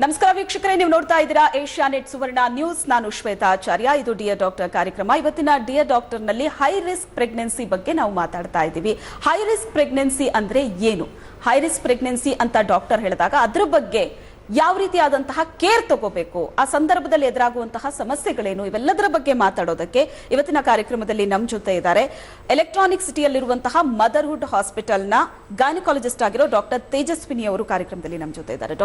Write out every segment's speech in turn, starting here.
ನಮಸ್ಕಾರ ವೀಕ್ಷಕರೇ, ನೀವು ನೋಡ್ತಾ ಇದ್ದೀರಾ ಏಷ್ಯಾನೆಟ್ ಸುವರ್ಣ ನ್ಯೂಸ್. ನಾನು ಶ್ವೇತಾ ಆಚಾರ್ಯ. ಇದು ಡಿಯರ್ ಡಾಕ್ಟರ್ ಕಾರ್ಯಕ್ರಮ. ಇವತ್ತಿನ ಡಿಯರ್ ಡಾಕ್ಟರ್ ನಲ್ಲಿ ಹೈ ರಿಸ್ಕ್ ಪ್ರೆಗ್ನೆನ್ಸಿ ಬಗ್ಗೆ ನಾವು ಮಾತಾಡ್ತಾ ಇದ್ದೀವಿ. ಹೈ ರಿಸ್ಕ್ ಪ್ರೆಗ್ನೆನ್ಸಿ ಅಂದ್ರೆ ಏನು? ಹೈ ರಿಸ್ಕ್ ಪ್ರೆಗ್ನೆನ್ಸಿ ಅಂತ ಡಾಕ್ಟರ್ ಹೇಳಿದಾಗ ಅದ್ರ ಬಗ್ಗೆ ಯಾವ ರೀತಿಯಾದಂತಹ ಕೇರ್ ತಗೋಬೇಕು, ಆ ಸಂದರ್ಭದಲ್ಲಿ ಎದುರಾಗುವಂತಹ ಸಮಸ್ಯೆಗಳೇನು, ಇವೆಲ್ಲದರ ಬಗ್ಗೆ ಮಾತಾಡೋದಕ್ಕೆ ಇವತ್ತಿನ ಕಾರ್ಯಕ್ರಮದಲ್ಲಿ ನಮ್ಮ ಜೊತೆ ಇದ್ದಾರೆ ಎಲೆಕ್ಟ್ರಾನಿಕ್ ಸಿಟಿಯಲ್ಲಿರುವಂತಹ ಮದರ್ಹುಡ್ ಹಾಸ್ಪಿಟಲ್ನ ಗೈನಕಾಲಜಿಸ್ಟ್ ಆಗಿರೋ ಡಾಕ್ಟರ್ ತೇಜಸ್ವಿನಿ ಅವರು ಕಾರ್ಯಕ್ರಮದಲ್ಲಿ ನಮ್ಮ ಜೊತೆ ಇದ್ದಾರೆ.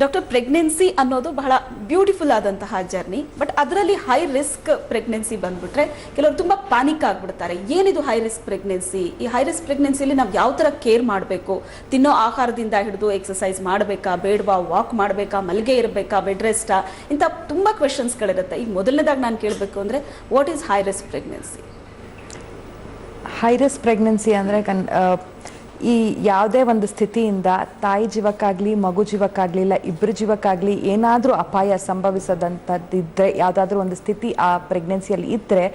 ಡಾಕ್ಟರ್, ಪ್ರೆಗ್ನೆನ್ಸಿ ಅನ್ನೋದು ಬಹಳ ಬ್ಯೂಟಿಫುಲ್ ಆದಂತಹ ಜರ್ನಿ. ಬಟ್ ಅದರಲ್ಲಿ ಹೈ ರಿಸ್ಕ್ ಪ್ರೆಗ್ನೆನ್ಸಿ ಬಂದ್ಬಿಟ್ರೆ ಕೆಲವರು ತುಂಬಾ ಪ್ಯಾನಿಕ್ ಆಗ್ಬಿಡ್ತಾರೆ. ಏನಿದು ಹೈ ರಿಸ್ಕ್ ಪ್ರೆಗ್ನೆನ್ಸಿ? ಈ ಹೈ ರಿಸ್ಕ್ ಪ್ರೆಗ್ನೆನ್ಸಿಲಿ ನಾವು ಯಾವ ತರ ಕೇರ್ ಮಾಡಬೇಕು? ತಿನ್ನೋ ಆಹಾರದಿಂದ ಹಿಡಿದು ಎಕ್ಸಸೈಸ್ ಮಾಡಬೇಕಾ ಬೇಡವಾ, ವಾಕ್ ಮಾಡಬೇಕಾ, ಮಲ್ಗೆ ಇರಬೇಕಾ, ಬೆಡ್ ರೆಸ್ಟಾ, ಇಂಥ ತುಂಬಾ ಕ್ವೆಶನ್ಸ್ಗಳಿರುತ್ತೆ. ಈಗ ಮೊದಲನೇದಾಗಿ ನಾನು ಕೇಳಬೇಕು ಅಂದ್ರೆ what is high risk pregnancy? High risk pregnancy ಅಂದರೆ ಈ ಯಾವುದೇ ಒಂದು ಸ್ಥಿತಿಯಿಂದ ತಾಯಿ ಜೀವಕ್ಕಾಗಲಿ ಮಗು ಜೀವಕ್ಕಾಗಲಿ ಇಲ್ಲ ಇಬ್ಬರು ಜೀವಕ್ಕಾಗಲಿ ಏನಾದರೂ ಅಪಾಯ ಸಂಭವಿಸದಂಥದ್ದಿದ್ದರೆ, ಯಾವುದಾದ್ರೂ ಒಂದು ಸ್ಥಿತಿ ಆ ಪ್ರೆಗ್ನೆನ್ಸಿಯಲ್ಲಿ ಇದ್ದರೆ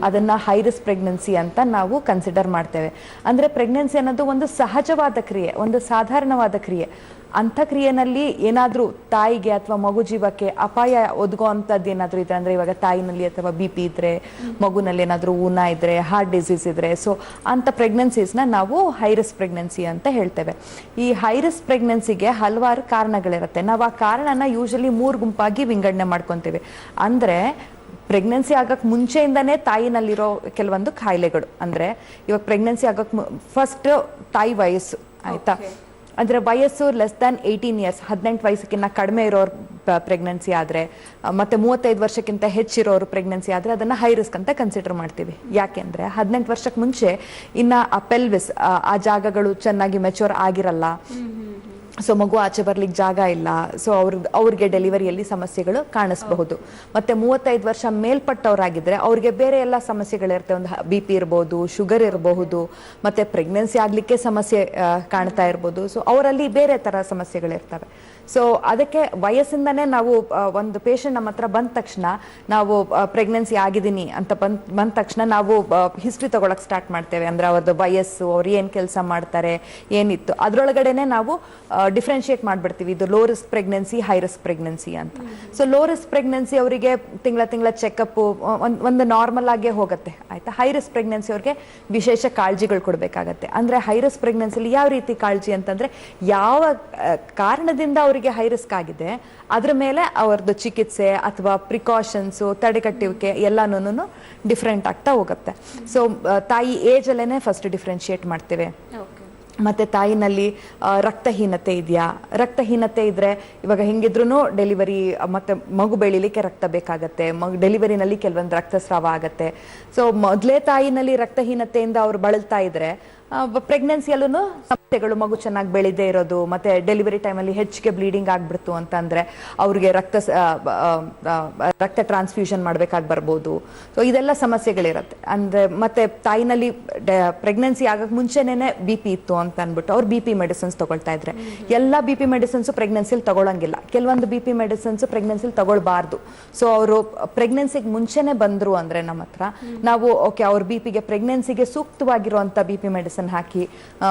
ಅದನ್ನು ಹೈ ರಿಸ್ಕ್ ಪ್ರೆಗ್ನೆನ್ಸಿ ಅಂತ ನಾವು ಕನ್ಸಿಡರ್ ಮಾಡ್ತೇವೆ. ಅಂದರೆ ಪ್ರೆಗ್ನೆನ್ಸಿ ಅನ್ನೋದು ಒಂದು ಸಹಜವಾದ ಕ್ರಿಯೆ, ಒಂದು ಸಾಧಾರಣವಾದ ಕ್ರಿಯೆ. ಅಂಥ ಕ್ರಿಯೆನಲ್ಲಿ ಏನಾದರೂ ತಾಯಿಗೆ ಅಥವಾ ಮಗು ಜೀವಕ್ಕೆ ಅಪಾಯ ಒದಗುವಂಥದ್ದು ಏನಾದರೂ ಇದ್ರೆ, ಅಂದರೆ ಇವಾಗ ತಾಯಿನಲ್ಲಿ ಅಥವಾ ಬಿ ಪಿ ಇದ್ದರೆ, ಮಗುನಲ್ಲಿ ಏನಾದರೂ ಊನ ಇದ್ದರೆ, ಹಾರ್ಟ್ ಡಿಸೀಸ್ ಇದ್ದರೆ, ಸೊ ಅಂಥ ಪ್ರೆಗ್ನೆನ್ಸೀಸ್ನ ನಾವು ಹೈ ರಿಸ್ಕ್ ಪ್ರೆಗ್ನೆನ್ಸಿ ಅಂತ ಹೇಳ್ತೇವೆ. ಈ ಹೈ ರಿಸ್ಕ್ ಪ್ರೆಗ್ನೆನ್ಸಿಗೆ ಹಲವಾರು ಕಾರಣಗಳಿರುತ್ತೆ. ನಾವು ಆ ಕಾರಣನ ಯೂಶಲಿ 3 ಗುಂಪಾಗಿ ವಿಂಗಡಣೆ ಮಾಡ್ಕೊತೀವಿ. ಅಂದರೆ ಪ್ರೆಗ್ನೆನ್ಸಿ ಆಗಕ್ಕೆ ಮುಂಚೆಯಿಂದನೇ ತಾಯಿನಲ್ಲಿರೋ ಕೆಲವೊಂದು ಕಾಯಿಲೆಗಳು. ಅಂದರೆ ಇವಾಗ ಪ್ರೆಗ್ನೆನ್ಸಿ ಆಗಕ್ಕೆ ಫಸ್ಟ್ ತಾಯಿ ವಯಸ್ಸು, ಆಯಿತಾ, ಅಂದರೆ ವಯಸ್ಸು ಲೆಸ್ ದ್ಯಾನ್ 18 ಇಯರ್ಸ್, 18 ವಯಸ್ಸಕ್ಕಿಂತ ಕಡಿಮೆ ಇರೋರು ಪ್ರೆಗ್ನೆನ್ಸಿ ಆದರೆ, ಮತ್ತು 35 ವರ್ಷಕ್ಕಿಂತ ಹೆಚ್ಚಿರೋರು ಪ್ರೆಗ್ನೆನ್ಸಿ ಆದರೆ ಅದನ್ನು ಹೈ ರಿಸ್ಕ್ ಅಂತ ಕನ್ಸಿಡರ್ ಮಾಡ್ತೀವಿ. ಯಾಕೆಂದರೆ 18 ವರ್ಷಕ್ಕೆ ಮುಂಚೆ ಇನ್ನು ಆ ಪೆಲ್ವಿಸ್, ಆ ಜಾಗಗಳು ಚೆನ್ನಾಗಿ ಮೆಚೂರ್ ಆಗಿರಲ್ಲ. ಸೊ ಮಗು ಆಚೆ ಬರ್ಲಿಕ್ಕೆ ಜಾಗ ಇಲ್ಲ. ಸೊ ಅವ್ರಿಗೆ ಡೆಲಿವರಿಯಲ್ಲಿ ಸಮಸ್ಯೆಗಳು ಕಾಣಿಸಬಹುದು. ಮತ್ತು 35 ವರ್ಷ ಮೇಲ್ಪಟ್ಟವರಾಗಿದ್ದರೆ ಅವ್ರಿಗೆ ಬೇರೆ ಎಲ್ಲ ಸಮಸ್ಯೆಗಳಿರುತ್ತೆ. ಒಂದು ಬಿ ಪಿ ಇರ್ಬೋದು, ಶುಗರ್ ಇರಬಹುದು, ಮತ್ತು ಪ್ರೆಗ್ನೆನ್ಸಿ ಆಗಲಿಕ್ಕೆ ಸಮಸ್ಯೆ ಕಾಣ್ತಾ ಇರ್ಬೋದು. ಸೊ ಅವರಲ್ಲಿ ಬೇರೆ ಥರ ಸಮಸ್ಯೆಗಳಿರ್ತವೆ. ಸೊ ಅದಕ್ಕೆ ವಯಸ್ಸಿಂದನೇ ನಾವು ಒಂದು ಪೇಷಂಟ್ ನಮ್ಮ ಹತ್ರ ಬಂದ ತಕ್ಷಣ ನಾವು ಪ್ರೆಗ್ನೆನ್ಸಿ ಆಗಿದ್ದೀನಿ ಅಂತ ಬಂದ ತಕ್ಷಣ ನಾವು ಹಿಸ್ಟ್ರಿ ತಗೊಳಕ್ಕೆ ಸ್ಟಾರ್ಟ್ ಮಾಡ್ತೇವೆ. ಅಂದರೆ ಅವ್ರದ್ದು ವಯಸ್ಸು, ಅವ್ರು ಏನು ಕೆಲಸ ಮಾಡ್ತಾರೆ, ಏನಿತ್ತು, ಅದರೊಳಗಡೆನೆ ನಾವು ಡಿಫ್ರೆನ್ಶಿಯೇಟ್ ಮಾಡಿಬಿಡ್ತೀವಿ. ಇದು low risk pregnancy, high risk pregnancy ಅಂತ. ಸೊ ಲೋ ರಿಸ್ಕ್ ಪ್ರೆಗ್ನೆನ್ಸಿ ಅವರಿಗೆ ತಿಂಗಳ ಚೆಕಪ್ಪು ಒಂದು ನಾರ್ಮಲ್ ಆಗೇ ಹೋಗುತ್ತೆ, ಆಯ್ತಾ. ಹೈ ರಿಸ್ಕ್ ಪ್ರೆಗ್ನೆನ್ಸಿ ಅವ್ರಿಗೆ ವಿಶೇಷ ಕಾಳಜಿಗಳು ಕೊಡಬೇಕಾಗತ್ತೆ. ಅಂದರೆ ಹೈ ರಿಸ್ಕ್ ಪ್ರೆಗ್ನೆನ್ಸಿಲಿ ಯಾವ ರೀತಿ ಕಾಳಜಿ ಅಂತಂದರೆ, ಯಾವ ಕಾರಣದಿಂದ ಅವರಿಗೆ ಹೈ ರಿಸ್ಕ್ ಆಗಿದೆ ಅದ್ರ ಮೇಲೆ ಅವರದ್ದು ಚಿಕಿತ್ಸೆ ಅಥವಾ ಪ್ರಿಕಾಷನ್ಸು, ತಡೆಗಟ್ಟುವಿಕೆ ಎಲ್ಲನೂ ಡಿಫ್ರೆಂಟ್ ಆಗ್ತಾ ಹೋಗುತ್ತೆ. ಸೊ ತಾಯಿ ಏಜ್ ಅಲ್ಲೇನೆ ಫಸ್ಟ್ ಡಿಫ್ರೆನ್ಶಿಯೇಟ್ ಮಾಡ್ತೇವೆ. ಮತ್ತು ತಾಯಿನಲ್ಲಿ ರಕ್ತಹೀನತೆ ಇದೆಯಾ? ರಕ್ತಹೀನತೆ ಇದ್ದರೆ ಇವಾಗ ಹೆಂಗಿದ್ರೂ ಡೆಲಿವರಿ ಮತ್ತು ಮಗು ಬೆಳಿಲಿಕ್ಕೆ ರಕ್ತ ಬೇಕಾಗತ್ತೆ. ಡೆಲಿವರಿನಲ್ಲಿ ಕೆಲವೊಂದು ರಕ್ತಸ್ರಾವ ಆಗುತ್ತೆ. ಸೊ ಮೊದಲೇ ತಾಯಿನಲ್ಲಿ ರಕ್ತಹೀನತೆಯಿಂದ ಅವ್ರು ಬಳಲ್ತಾ ಇದ್ರೆ ಪ್ರೆಗ್ನೆನ್ಸಿಯಲ್ಲೂ ಸಮಸ್ಯೆಗಳು, ಮಗು ಚೆನ್ನಾಗಿ ಬೆಳೆದೇ ಇರೋದು, ಮತ್ತು ಡೆಲಿವರಿ ಟೈಮಲ್ಲಿ ಹೆಚ್ಚಿಗೆ ಬ್ಲೀಡಿಂಗ್ ಆಗಿಬಿಡ್ತು ಅಂತಂದರೆ ಅವ್ರಿಗೆ ರಕ್ತ ಟ್ರಾನ್ಸ್ಫ್ಯೂಷನ್ ಮಾಡಬೇಕಾಗಿ ಬರ್ಬೋದು. ಸೊ ಇದೆಲ್ಲ ಸಮಸ್ಯೆಗಳಿರುತ್ತೆ. ಅಂದರೆ ಮತ್ತು ತಾಯಿನಲ್ಲಿ ಪ್ರೆಗ್ನೆನ್ಸಿ ಆಗೋಕ್ಕೆ ಮುಂಚೆನೇ ಬಿ ಪಿ ಇತ್ತು ಅಂತ ಅಂದ್ಬಿಟ್ಟು ಅವ್ರು ಬಿ ಪಿ ಮೆಡಿಸಿನ್ಸ್ ತೊಗೊಳ್ತಾ ಇದ್ರೆ, ಎಲ್ಲ ಬಿ ಪಿ ಮೆಡಿಸಿನ್ಸು ಪ್ರೆಗ್ನೆನ್ಸಿಲಿ ತೊಗೊಳಂಗಿಲ್ಲ. ಕೆಲವೊಂದು ಬಿ ಪಿ ಮೆಡಿಸಿನ್ಸು ಪ್ರೆಗ್ನೆನ್ಸಿಲಿ ತೊಗೊಳ್ಬಾರ್ದು. ಸೊ ಅವರು ಪ್ರೆಗ್ನೆನ್ಸಿಗೆ ಮುಂಚೆನೇ ಬಂದರು ಅಂದರೆ ನಮ್ಮ ಹತ್ರ ನಾವು ಓಕೆ ಅವ್ರ ಬಿ ಪಿಗೆ ಪ್ರೆಗ್ನೆನ್ಸಿಗೆ ಸೂಕ್ತವಾಗಿರುವಂಥ ಬಿ ಪಿ ಮೆಡಿಸಿನ್ ಹಾಕಿ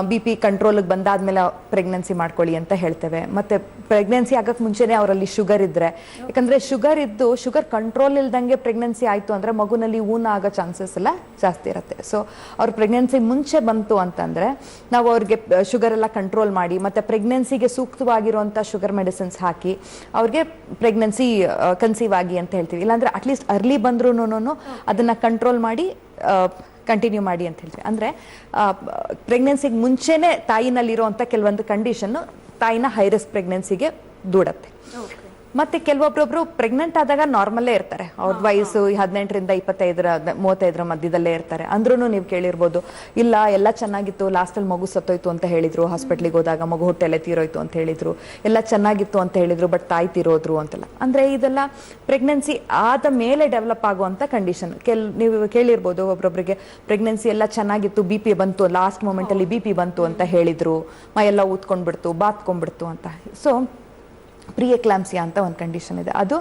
ಬಿ ಪಿ ಕಂಟ್ರೋಲ್ಗೆ ಬಂದಾದ್ಮೇಲೆ ಪ್ರೆಗ್ನೆನ್ಸಿ ಮಾಡ್ಕೊಳ್ಳಿ ಅಂತ ಹೇಳ್ತೇವೆ. ಮತ್ತು ಪ್ರೆಗ್ನೆನ್ಸಿ ಆಗಕ್ಕೆ ಮುಂಚೆನೇ ಅವರಲ್ಲಿ ಶುಗರ್ ಇದ್ದರೆ, ಯಾಕಂದರೆ ಶುಗರ್ ಕಂಟ್ರೋಲ್ ಇಲ್ದಂಗೆ ಪ್ರೆಗ್ನೆನ್ಸಿ ಆಯಿತು ಅಂದರೆ ಮಗುನಲ್ಲಿ ಊನ ಆಗೋ ಚಾನ್ಸಸ್ ಎಲ್ಲ ಜಾಸ್ತಿ ಇರುತ್ತೆ. ಸೊ ಅವ್ರ ಪ್ರೆಗ್ನೆನ್ಸಿ ಮುಂಚೆ ಬಂತು ಅಂತಂದರೆ ನಾವು ಅವ್ರಿಗೆ ಶುಗರ್ ಎಲ್ಲ ಕಂಟ್ರೋಲ್ ಮಾಡಿ ಮತ್ತು ಪ್ರೆಗ್ನೆನ್ಸಿಗೆ ಸೂಕ್ತವಾಗಿರುವಂಥ ಶುಗರ್ ಮೆಡಿಸಿನ್ಸ್ ಹಾಕಿ ಅವ್ರಿಗೆ ಪ್ರೆಗ್ನೆನ್ಸಿ ಕನ್ಸೀವ್ ಆಗಿ ಅಂತ ಹೇಳ್ತೀವಿ. ಇಲ್ಲಾಂದರೆ ಅಟ್ಲೀಸ್ಟ್ ಅರ್ಲಿ ಬಂದ್ರೂ ಅದನ್ನು ಕಂಟ್ರೋಲ್ ಮಾಡಿ ಕಂಟಿನ್ಯೂ ಮಾಡಿ ಅಂತ ಹೇಳ್ತೀವಿ. ಅಂದರೆ ಪ್ರೆಗ್ನೆನ್ಸಿಗೆ ಮುಂಚೆನೇ ತಾಯಿನಲ್ಲಿರುವಂಥ ಕೆಲವೊಂದು ಕಂಡೀಷನ್ನು ತಾಯಿನ ಹೈ ರಿಸ್ಕ್ ಪ್ರೆಗ್ನೆನ್ಸಿಗೆ ದೂಡತ್ತೆ. ಮತ್ತೆ ಕೆಲವೊಬ್ಬರೊಬ್ರು ಪ್ರೆಗ್ನೆಂಟ್ ಆದಾಗ ನಾರ್ಮಲ್ಲೇ ಇರ್ತಾರೆ. ಅವ್ರ ವಯಸ್ಸು 18ರಿಂದ 25-35 ಮಧ್ಯದಲ್ಲೇ ಇರ್ತಾರೆ. ಅಂದ್ರೂ ನೀವು ಕೇಳಿರ್ಬೋದು, ಇಲ್ಲ ಎಲ್ಲ ಚೆನ್ನಾಗಿತ್ತು, ಲಾಸ್ಟಲ್ಲಿ ಮಗು ಸತ್ತೋಯ್ತು ಅಂತ ಹೇಳಿದ್ರು, ಹಾಸ್ಪಿಟ್ಲಿಗೆ ಹೋದಾಗ ಮಗು ಹೊಟ್ಟೆಲೆ ತೀರೋಯ್ತು ಅಂತ ಹೇಳಿದ್ರು, ಎಲ್ಲ ಚೆನ್ನಾಗಿತ್ತು ಅಂತ ಹೇಳಿದ್ರು, ಬಟ್ ತಾಯಿ ತೀರೋದ್ರು ಅಂತೆಲ್ಲ. ಅಂದರೆ ಇದೆಲ್ಲ ಪ್ರೆಗ್ನೆನ್ಸಿ ಆದ ಮೇಲೆ ಡೆವಲಪ್ ಆಗುವಂಥ ಕಂಡೀಷನ್. ನೀವು ಕೇಳಿರ್ಬೋದು, ಒಬ್ಬೊಬ್ಬರಿಗೆ ಪ್ರೆಗ್ನೆನ್ಸಿ ಎಲ್ಲ ಚೆನ್ನಾಗಿತ್ತು, ಬಿ ಪಿ ಬಂತು, ಲಾಸ್ಟ್ ಮೂಮೆಂಟಲ್ಲಿ ಬಿ ಪಿ ಬಂತು ಅಂತ ಹೇಳಿದ್ರು, ಮೈಯೆಲ್ಲ ಊದ್ಕೊಂಡ್ಬಿಡ್ತು, ಬಾತ್ಕೊಂಡ್ಬಿಡ್ತು ಅಂತ. ಸೊ ಪ್ರಿಎಕ್ಲಾಂಪ್ಸಿಯಾ ಅಂತ ಒಂದು ಕಂಡೀಷನ್ ಇದೆ. ಅದು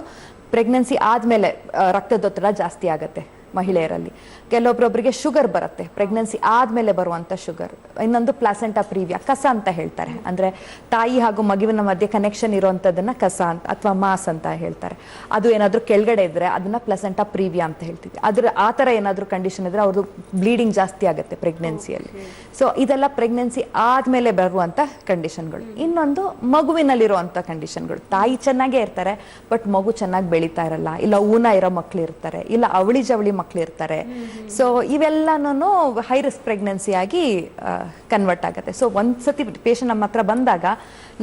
ಪ್ರೆಗ್ನೆನ್ಸಿ ಆದಮೇಲೆ ರಕ್ತದೊತ್ತಡ ಜಾಸ್ತಿ ಆಗುತ್ತೆ. ಮಹಿಳೆಯರಲ್ಲಿ. ಕೆಲವೊಬ್ಬರೊಬ್ಬರಿಗೆ ಶುಗರ್ ಬರುತ್ತೆ, ಪ್ರೆಗ್ನೆನ್ಸಿ ಆದಮೇಲೆ ಬರುವಂಥ ಶುಗರ್. ಇನ್ನೊಂದು ಪ್ಲಾಸೆಂಟಾ ಪ್ರೀವಿಯಾ, ಕಸ ಅಂತ ಹೇಳ್ತಾರೆ. ಅಂದರೆ ತಾಯಿ ಹಾಗೂ ಮಗುವಿನ ಮಧ್ಯೆ ಕನೆಕ್ಷನ್ ಇರುವಂಥದ್ದನ್ನು ಕಸ ಅಂತ ಅಥವಾ ಮಾಸ್ ಅಂತ ಹೇಳ್ತಾರೆ. ಅದು ಏನಾದರೂ ಕೆಳಗಡೆ ಇದ್ದರೆ ಅದನ್ನು ಪ್ಲಾಸೆಂಟಾ ಪ್ರೀವಿಯಾ ಅಂತ ಹೇಳ್ತೀವಿ. ಆ ಥರ ಏನಾದರೂ ಕಂಡೀಷನ್ ಇದ್ದರೆ ಅವ್ರದ್ದು ಬ್ಲೀಡಿಂಗ್ ಜಾಸ್ತಿ ಆಗುತ್ತೆ ಪ್ರೆಗ್ನೆನ್ಸಿಯಲ್ಲಿ. ಸೊ ಇದೆಲ್ಲ ಪ್ರೆಗ್ನೆನ್ಸಿ ಆದಮೇಲೆ ಬರುವಂಥ ಕಂಡೀಷನ್ಗಳು. ಇನ್ನೊಂದು ಮಗುವಿನಲ್ಲಿರುವಂಥ ಕಂಡೀಷನ್ಗಳು. ತಾಯಿ ಚೆನ್ನಾಗೇ ಇರ್ತಾರೆ, ಬಟ್ ಮಗು ಚೆನ್ನಾಗಿ ಬೆಳೀತಾ ಇರಲ್ಲ, ಇಲ್ಲ ಊನ ಇರೋ ಮಕ್ಳು ಇರ್ತಾರೆ, ಇಲ್ಲ ಅವಳಿ ಜವಳಿ ಮಕ್ಳು ಇರ್ತಾರೆ. ಸೊ ಇವೆಲ್ಲನೂ ಹೈ ರಿಸ್ಕ್ ಪ್ರೆಗ್ನೆನ್ಸಿ ಆಗಿ ಕನ್ವರ್ಟ್ ಆಗುತ್ತೆ. ಸೊ ಒಂದ್ಸತಿ ಪೇಷಂಟ್ ನಮ್ಮ ಹತ್ರ ಬಂದಾಗ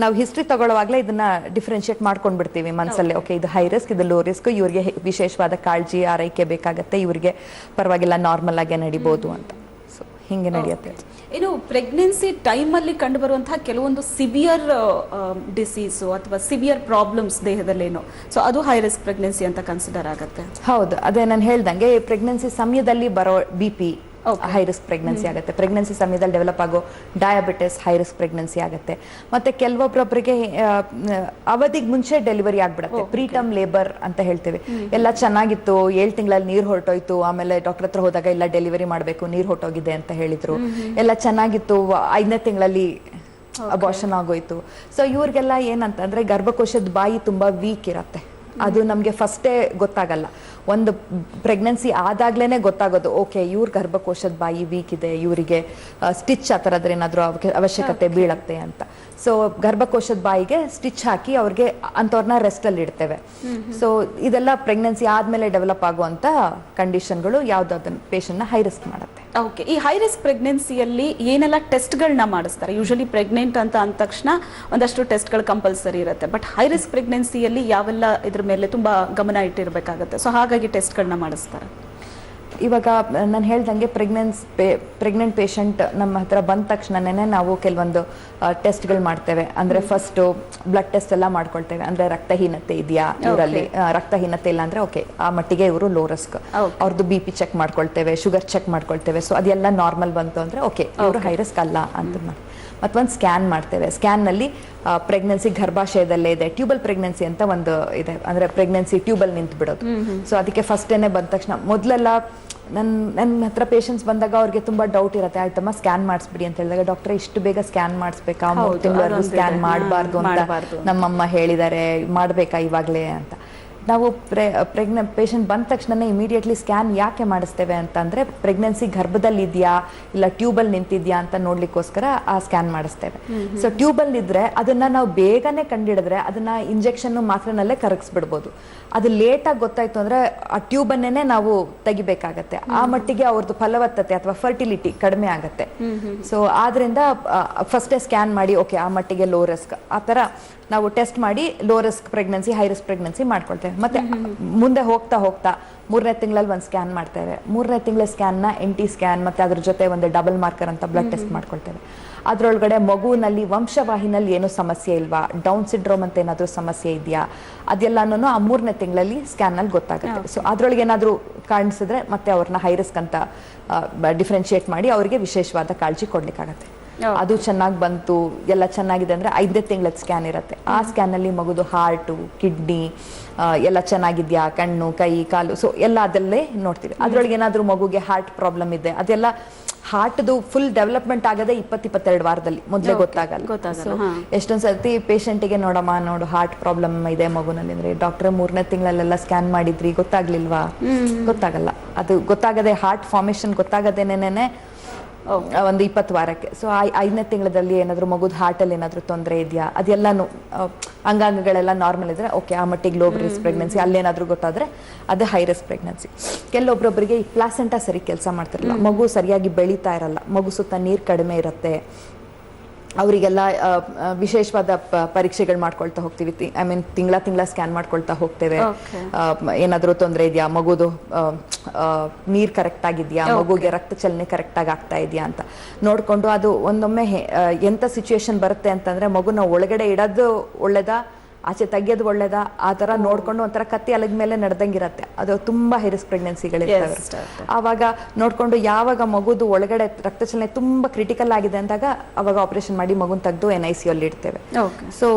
ನಾವು ಹಿಸ್ಟ್ರಿ ತಗೊಳ್ಳುವಾಗಲೇ ಇದನ್ನ ಡಿಫ್ರೆನ್ಶಿಯೇಟ್ ಮಾಡ್ಕೊಂಡು ಬಿಡ್ತೀವಿ ಮನಸ್ಸಲ್ಲಿ. ಓಕೆ, ಇದು ಹೈ ರಿಸ್ಕ್, ಇದು ಲೋ ರಿಸ್ಕ್, ಇವ್ರಿಗೆ ವಿಶೇಷವಾದ ಕಾಳಜಿ ಆರೈಕೆ ಬೇಕಾಗತ್ತೆ, ಇವ್ರಿಗೆ ಪರವಾಗಿಲ್ಲ ನಾರ್ಮಲ್ ಆಗೇ ನಡಿಬೋದು ಅಂತ. ಸೊ ಹಿಂಗೆ ನಡೆಯುತ್ತೆ. ಇನ್ನು ಪ್ರೆಗ್ನೆನ್ಸಿ ಟೈಮಲ್ಲಿ ಕಂಡು ಬರುವಂತಹ ಕೆಲವೊಂದು ಸಿವಿಯರ್ ಡಿಸೀಸು ಅಥವಾ ಸಿವಿಯರ್ ಪ್ರಾಬ್ಲಮ್ಸ್ ದೇಹದಲ್ಲೇನು, ಸೊ ಅದು ಹೈ ರಿಸ್ಕ್ ಪ್ರೆಗ್ನೆನ್ಸಿ ಅಂತ ಕನ್ಸಿಡರ್ ಆಗುತ್ತೆ. ಹೌದು, ಅದೇ ನಾನು ಹೇಳ್ದಂಗೆ ಪ್ರೆಗ್ನೆನ್ಸಿ ಸಮಯದಲ್ಲಿ ಬರೋ BP ಹೈ ರಿಸ್ಕ್ ಪ್ರೆಗ್ನೆನ್ಸಿ ಆಗುತ್ತೆ. ಪ್ರೆಗ್ನೆನ್ಸಿ ಸಮಯದಲ್ಲಿ ಡೆವಲಪ್ ಆಗೋ ಡಯಾಬಿಟಿಸ್ ಹೈ ರಿಸ್ಕ್ ಪ್ರೆಗ್ನೆನ್ಸಿ ಆಗುತ್ತೆ. ಮತ್ತೆ ಕೆಲವೊಬ್ಬರೊಬ್ಬರಿಗೆ ಅವಧಿಗೆ ಮುಂಚೆ ಡೆಲಿವರಿ ಆಗ್ಬಿಡುತ್ತೆ, ಪ್ರೀಟರ್ಮ್ ಲೇಬರ್ ಅಂತ ಹೇಳ್ತೇವೆ. ಎಲ್ಲ ಚೆನ್ನಾಗಿತ್ತು, 7 ತಿಂಗಳಲ್ಲಿ ನೀರು ಹೊರಟೋಯ್ತು, ಆಮೇಲೆ ಡಾಕ್ಟರ್ ಹತ್ರ ಹೋದಾಗ ಇಲ್ಲ ಡೆಲಿವರಿ ಮಾಡಬೇಕು, ನೀರು ಹೊರಟೋಗಿದೆ ಅಂತ ಹೇಳಿದ್ರು. ಎಲ್ಲ ಚೆನ್ನಾಗಿತ್ತು, 5ನೇ ತಿಂಗಳಲ್ಲಿ ಅಬಾರ್ಷನ್ ಆಗೋಯ್ತು. ಸೊ ಇವ್ರಿಗೆಲ್ಲ ಏನಂತಂದ್ರೆ ಗರ್ಭಕೋಶದ ಬಾಯಿ ತುಂಬಾ ವೀಕ್ ಇರತ್ತೆ. ಅದು ನಮಗೆ ಫಸ್ಟೇ ಗೊತ್ತಾಗಲ್ಲ, ಒಂದು ಪ್ರೆಗ್ನೆನ್ಸಿ ಆದಾಗ್ಲೇನೆ ಗೊತ್ತಾಗೋದು. ಓಕೆ, ಇವ್ರ ಗರ್ಭಕೋಶದ ಬಾಯಿ ವೀಕ್ ಇದೆ, ಇವರಿಗೆ ಸ್ಟಿಚ್ ಆ ಥರದ್ರ ಏನಾದರೂ ಅವಶ್ಯಕತೆ ಬೀಳತ್ತೆ ಅಂತ. ಸೊ ಗರ್ಭಕೋಶದ ಬಾಯಿಗೆ ಸ್ಟಿಚ್ ಹಾಕಿ ಅವ್ರಿಗೆ ಅಂಥವ್ರನ್ನ ರೆಸ್ಟಲ್ಲಿ ಇಡ್ತೇವೆ. ಸೊ ಇದೆಲ್ಲ ಪ್ರೆಗ್ನೆನ್ಸಿ ಆದಮೇಲೆ ಡೆವಲಪ್ ಆಗುವಂಥ ಕಂಡೀಷನ್ಗಳು ಯಾವುದಾದ್ರು ಪೇಷಂಟ್ನ ಹೈ ರಿಸ್ಕ್ ಮಾಡುತ್ತೆ. ಓಕೆ, ಈ ಹೈ ರಿಸ್ಕ್ ಪ್ರೆಗ್ನೆನ್ಸಿಯಲ್ಲಿ ಏನೆಲ್ಲ ಟೆಸ್ಟ್ಗಳನ್ನ ಮಾಡಿಸ್ತಾರೆ? ಯೂಶಲಿ ಪ್ರೆಗ್ನೆಂಟ್ ಅಂತ ಅಂದ ತಕ್ಷಣ ಒಂದಷ್ಟು ಟೆಸ್ಟ್ಗಳು ಕಂಪಲ್ಸರಿ ಇರುತ್ತೆ, ಬಟ್ ಹೈ ರಿಸ್ಕ್ ಪ್ರೆಗ್ನೆನ್ಸಿಯಲ್ಲಿ ಯಾವೆಲ್ಲ ಇದ್ರ ಮೇಲೆ ತುಂಬಾ ಗಮನ ಇಟ್ಟಿರಬೇಕಾಗುತ್ತೆ, ಸೊ ಹಾಗಾಗಿ ಟೆಸ್ಟ್ಗಳನ್ನ ಮಾಡಿಸ್ತಾರೆ? ಇವಾಗ ನಾನು ಹೇಳ್ದಂಗೆ ಪ್ರೆಗ್ನೆಂಟ್ ಪೇಷಂಟ್ ನಮ್ಮ ಹತ್ರ ಬಂದ ತಕ್ಷಣನೇ ನಾವು ಕೆಲವೊಂದು ಟೆಸ್ಟ್ಗಳು ಮಾಡ್ತೇವೆ. ಅಂದರೆ ಫಸ್ಟು ಬ್ಲಡ್ ಟೆಸ್ಟ್ ಎಲ್ಲ ಮಾಡ್ಕೊಳ್ತೇವೆ. ಅಂದರೆ ರಕ್ತಹೀನತೆ ಇದೆಯಾ ಇವರಲ್ಲಿ, ರಕ್ತಹೀನತೆ ಇಲ್ಲ ಅಂದರೆ ಓಕೆ, ಆ ಮಟ್ಟಿಗೆ ಇವರು ಲೋ ರಿಸ್ಕ್. ಅವ್ರದ್ದು BP ಚೆಕ್ ಮಾಡ್ಕೊಳ್ತೇವೆ, ಶುಗರ್ ಚೆಕ್ ಮಾಡ್ಕೊಳ್ತೇವೆ. ಸೊ ಅದೆಲ್ಲ ನಾರ್ಮಲ್ ಬಂತು ಅಂದರೆ ಓಕೆ, ಇವರು ಹೈ ರಿಸ್ಕ್ ಅಲ್ಲ ಅಂತ ಮಾಡಿ ಮತ್ತೊಂದು ಸ್ಕ್ಯಾನ್ ಮಾಡ್ತೇವೆ. ಸ್ಕ್ಯಾನ್ನಲ್ಲಿ ಪ್ರೆಗ್ನೆನ್ಸಿ ಗರ್ಭಾಶಯದಲ್ಲೇ ಇದೆ, ಟ್ಯೂಬಲ್ ಪ್ರೆಗ್ನೆನ್ಸಿ ಅಂತ ಒಂದು ಇದೆ. ಅಂದರೆ ಪ್ರೆಗ್ನೆನ್ಸಿ ಟ್ಯೂಬಲ್ ನಿಂತು ಬಿಡೋದು. ಸೊ ಅದಕ್ಕೆ ಫಸ್ಟೇನೆ ಬಂದ ತಕ್ಷಣ ಮೊದಲೆಲ್ಲ ನನ್ನ ಹತ್ರ ಪೇಷಂಟ್ಸ್ ಬಂದಾಗ ಅವ್ರಿಗೆ ತುಂಬಾ ಡೌಟ್ ಇರುತ್ತೆ. ಆಯ್ತಮ್ಮ ಸ್ಕ್ಯಾನ್ ಮಾಡಿಸ್ಬಿಡಿ ಅಂತ ಹೇಳಿದಾಗ, ಡಾಕ್ಟ್ರೆ ಇಷ್ಟು ಬೇಗ ಸ್ಕ್ಯಾನ್ ಮಾಡಿಸ್ಬೇಕಾ, 3 ತಿಂಗಳವರೆಗೂ ಸ್ಕ್ಯಾನ್ ಮಾಡಬಾರ್ದು ಅಂತ ನಮ್ಮಮ್ಮ ಹೇಳಿದ್ದಾರೆ, ಮಾಡಬೇಕಾ ಇವಾಗಲೇ ಅಂತ. ನಾವು ಪೇಷಂಟ್ ಬಂದ ತಕ್ಷಣ ಇಮಿಡಿಯೇಟ್ಲಿ ಸ್ಕ್ಯಾನ್ ಯಾಕೆ ಮಾಡಿಸ್ತೇವೆ ಅಂತಂದರೆ, ಪ್ರೆಗ್ನೆನ್ಸಿ ಗರ್ಭದಲ್ಲಿ ಇದೆಯಾ ಇಲ್ಲ ಟ್ಯೂಬಲ್ ನಿಂತಿದ್ಯಾ ಅಂತ ನೋಡ್ಲಿಕ್ಕೋಸ್ಕರ ಆ ಸ್ಕ್ಯಾನ್ ಮಾಡಿಸ್ತೇವೆ. ಸೊ ಟ್ಯೂಬಲ್ ಇದ್ರೆ ಅದನ್ನ ನಾವು ಬೇಗನೆ ಕಂಡಿಡಿದ್ರೆ ಅದನ್ನ ಇಂಜೆಕ್ಷನ್ ಮಾತ್ರನಲ್ಲೇ ಕರಗಿಸ್ಬಿಡ್ಬೋದು. ಅದು ಲೇಟಾಗಿ ಗೊತ್ತಾಯ್ತು ಅಂದ್ರೆ ಆ ಟ್ಯೂಬನ್ನೇ ನಾವು ತೆಗಿಬೇಕಾಗತ್ತೆ. ಆ ಮಟ್ಟಿಗೆ ಅವ್ರದ್ದು ಫಲವತ್ತತೆ ಅಥವಾ ಫರ್ಟಿಲಿಟಿ ಕಡಿಮೆ ಆಗತ್ತೆ. ಸೊ ಆದ್ರಿಂದ ಫಸ್ಟೇ ಸ್ಕ್ಯಾನ್ ಮಾಡಿ ಓಕೆ ಆ ಮಟ್ಟಿಗೆ ಲೋ ರಿಸ್ಕ್, ಆ ಥರ ನಾವು ಟೆಸ್ಟ್ ಮಾಡಿ low risk pregnancy high risk pregnancy ಮಾಡ್ಕೊಳ್ತೇವೆ. ಮತ್ತೆ ಮುಂದೆ ಹೋಗ್ತಾ ಹೋಗ್ತಾ 3ನೇ ತಿಂಗಳಲ್ಲಿ ಒಂದು ಸ್ಕ್ಯಾನ್ ಮಾಡ್ತೇವೆ. 3ನೇ ತಿಂಗಳ ಸ್ಕ್ಯಾನ್ನ NT ಸ್ಕ್ಯಾನ್ ಮತ್ತೆ ಅದ್ರ ಜೊತೆ ಒಂದು ಡಬಲ್ ಮಾರ್ಕರ್ ಅಂತ ಬ್ಲಡ್ ಟೆಸ್ಟ್ ಮಾಡ್ಕೊಳ್ತೇವೆ. ಅದರೊಳಗಡೆ ಮಗುವಿನಲ್ಲಿ ವಂಶವಾಹಿನಲ್ಲಿ ಏನೋ ಸಮಸ್ಯೆ ಇಲ್ವಾ, ಡೌನ್ ಸಿಂಡ್ರೋಮ್ ಅಂತ ಏನಾದರೂ ಸಮಸ್ಯೆ ಇದೆಯಾ, ಅದೆಲ್ಲನೂ ಆ 3ನೇ ತಿಂಗಳಲ್ಲಿ ಸ್ಕ್ಯಾನಲ್ಲಿ ಗೊತ್ತಾಗುತ್ತೆ. ಸೊ ಅದರೊಳಗೆ ಏನಾದರೂ ಕಾಣಿಸಿದ್ರೆ ಮತ್ತೆ ಅವ್ರನ್ನ ಹೈ ರಿಸ್ಕ್ ಅಂತ ಡಿಫ್ರೆನ್ಶಿಯೇಟ್ ಮಾಡಿ ಅವರಿಗೆ ವಿಶೇಷವಾದ ಕಾಳಜಿ ಕೊಡ್ಲಿಕ್ಕಾಗತ್ತೆ. ಅದು ಚೆನ್ನಾಗಿ ಬಂತು, ಎಲ್ಲ ಚೆನ್ನಾಗಿದೆ ಅಂದರೆ 5ನೇ ತಿಂಗಳದ ಸ್ಕ್ಯಾನ್ ಇರುತ್ತೆ. ಆ ಸ್ಕ್ಯಾನಲ್ಲಿ ಮಗುದು ಹಾರ್ಟು, ಕಿಡ್ನಿ ಎಲ್ಲ ಚೆನ್ನಾಗಿದ್ಯಾ, ಕಣ್ಣು, ಕೈ, ಕಾಲು, ಸೊ ಎಲ್ಲ ಅದಲ್ಲೇ ನೋಡ್ತೀವಿ. ಅದರೊಳಗೆ ಏನಾದರೂ ಮಗುಗೆ ಹಾರ್ಟ್ ಪ್ರಾಬ್ಲಮ್ ಇದೆ, ಅದೆಲ್ಲ ಹಾರ್ಟ್ದು ಫುಲ್ ಡೆವಲಪ್ಮೆಂಟ್ ಆಗದೆ 22 ವಾರದಲ್ಲಿ, ಮೊದಲೇ ಗೊತ್ತಾಗಲ್ಲ. ಸೊ ಎಷ್ಟೊಂದು ಸರ್ತಿ ಪೇಷಂಟಿಗೆ ನೋಡಮ್ಮ ನೋಡು ಹಾರ್ಟ್ ಪ್ರಾಬ್ಲಮ್ ಇದೆ ಮಗುನಲ್ಲಿ ಅಂದರೆ, ಡಾಕ್ಟ್ರೆ 3ನೇ ತಿಂಗಳಲ್ಲೆಲ್ಲ ಸ್ಕ್ಯಾನ್ ಮಾಡಿದ್ರಿ ಗೊತ್ತಾಗ್ಲಿಲ್ವಾ? ಗೊತ್ತಾಗಲ್ಲ. ಅದು ಗೊತ್ತಾಗದೆ ಹಾರ್ಟ್ ಫಾರ್ಮೇಶನ್ ಗೊತ್ತಾಗದೇನೇನೆ ಒಂದು 20 ವಾರಕ್ಕೆ. ಸೊ 5ನೇ ತಿಂಗಳಲ್ಲಿ ಏನಾದರೂ ಮಗುದ ಹಾರ್ಟಲ್ಲಿ ಏನಾದರೂ ತೊಂದರೆ ಇದೆಯಾ, ಅದೆಲ್ಲನೂ ಅಂಗಾಂಗಗಳೆಲ್ಲ ನಾರ್ಮಲ್ ಇದ್ರೆ ಓಕೆ ಆ ಮಟ್ಟಿಗೆ ಲೋ ರಿಸ್ಕ್ ಪ್ರೆಗ್ನೆನ್ಸಿ. ಅಲ್ಲೇನಾದರೂ ಗೊತ್ತಾದರೆ ಅದು ಹೈ ರಿಸ್ಕ್ ಪ್ರೆಗ್ನೆನ್ಸಿ. ಕೆಲವೊಬ್ಬರೊಬ್ಬರಿಗೆ ಈ ಪ್ಲಾಸೆಂಟಾ ಸರಿ ಕೆಲಸ ಮಾಡ್ತಿರಲ್ಲ, ಮಗು ಸರಿಯಾಗಿ ಬೆಳೀತಾ ಇರಲ್ಲ, ಮಗು ಸುತ್ತ ನೀರು ಕಡಿಮೆ ಇರುತ್ತೆ, ಅವರಿಗೆಲ್ಲ ವಿಶೇಷವಾದ ಪರೀಕ್ಷೆಗಳು ಮಾಡ್ಕೊಳ್ತಾ ಹೋಗ್ತೀವಿ. ಐ ಮೀನ್ ತಿಂಗಳ ಸ್ಕ್ಯಾನ್ ಮಾಡ್ಕೊಳ್ತಾ ಹೋಗ್ತೇವೆ. ಏನಾದರೂ ತೊಂದರೆ ಇದೆಯಾ, ಮಗುದು ನೀರು ಕರೆಕ್ಟ್ ಆಗಿದೆಯಾ, ಮಗುಗೆ ರಕ್ತ ಚಲನೆ ಕರೆಕ್ಟ್ ಆಗಿ ಆಗ್ತಾ ಇದೆಯಾ ಅಂತ ನೋಡ್ಕೊಂಡು, ಅದು ಒಂದೊಮ್ಮೆ ಎಂಥ ಸಿಚುವೇಶನ್ ಬರುತ್ತೆ ಅಂತಂದ್ರೆ ಮಗುನ ಒಳಗಡೆ ಇಡೋದು ಒಳ್ಳೇದಾ ಆಚೆ ತೆಗಿಯೋದು ಒಳ್ಳೇದಾ ಆ ಥರ ನೋಡ್ಕೊಂಡು ಒಂಥರ ಕತ್ತಿ ಅಲಗ ಮೇಲೆ ನಡೆದಂಗಿರತ್ತೆ. ಅದು ತುಂಬಾ ಹೈ ರಿಸ್ಕ್ ಪ್ರೆಗ್ನೆನ್ಸಿಗಳಿರ್ತವೆ. ಆವಾಗ ನೋಡ್ಕೊಂಡು ಯಾವಾಗ ಮಗುದು ಒಳಗಡೆ ರಕ್ತ ಚಲನೆ ತುಂಬಾ ಕ್ರಿಟಿಕಲ್ ಆಗಿದೆ ಅಂದಾಗ ಅವಾಗ ಆಪರೇಷನ್ ಮಾಡಿ ಮಗುನ್ ತೆಗೆದು NICU ಅಲ್ಲಿ ಇಡ್ತೇವೆ. ಸೊ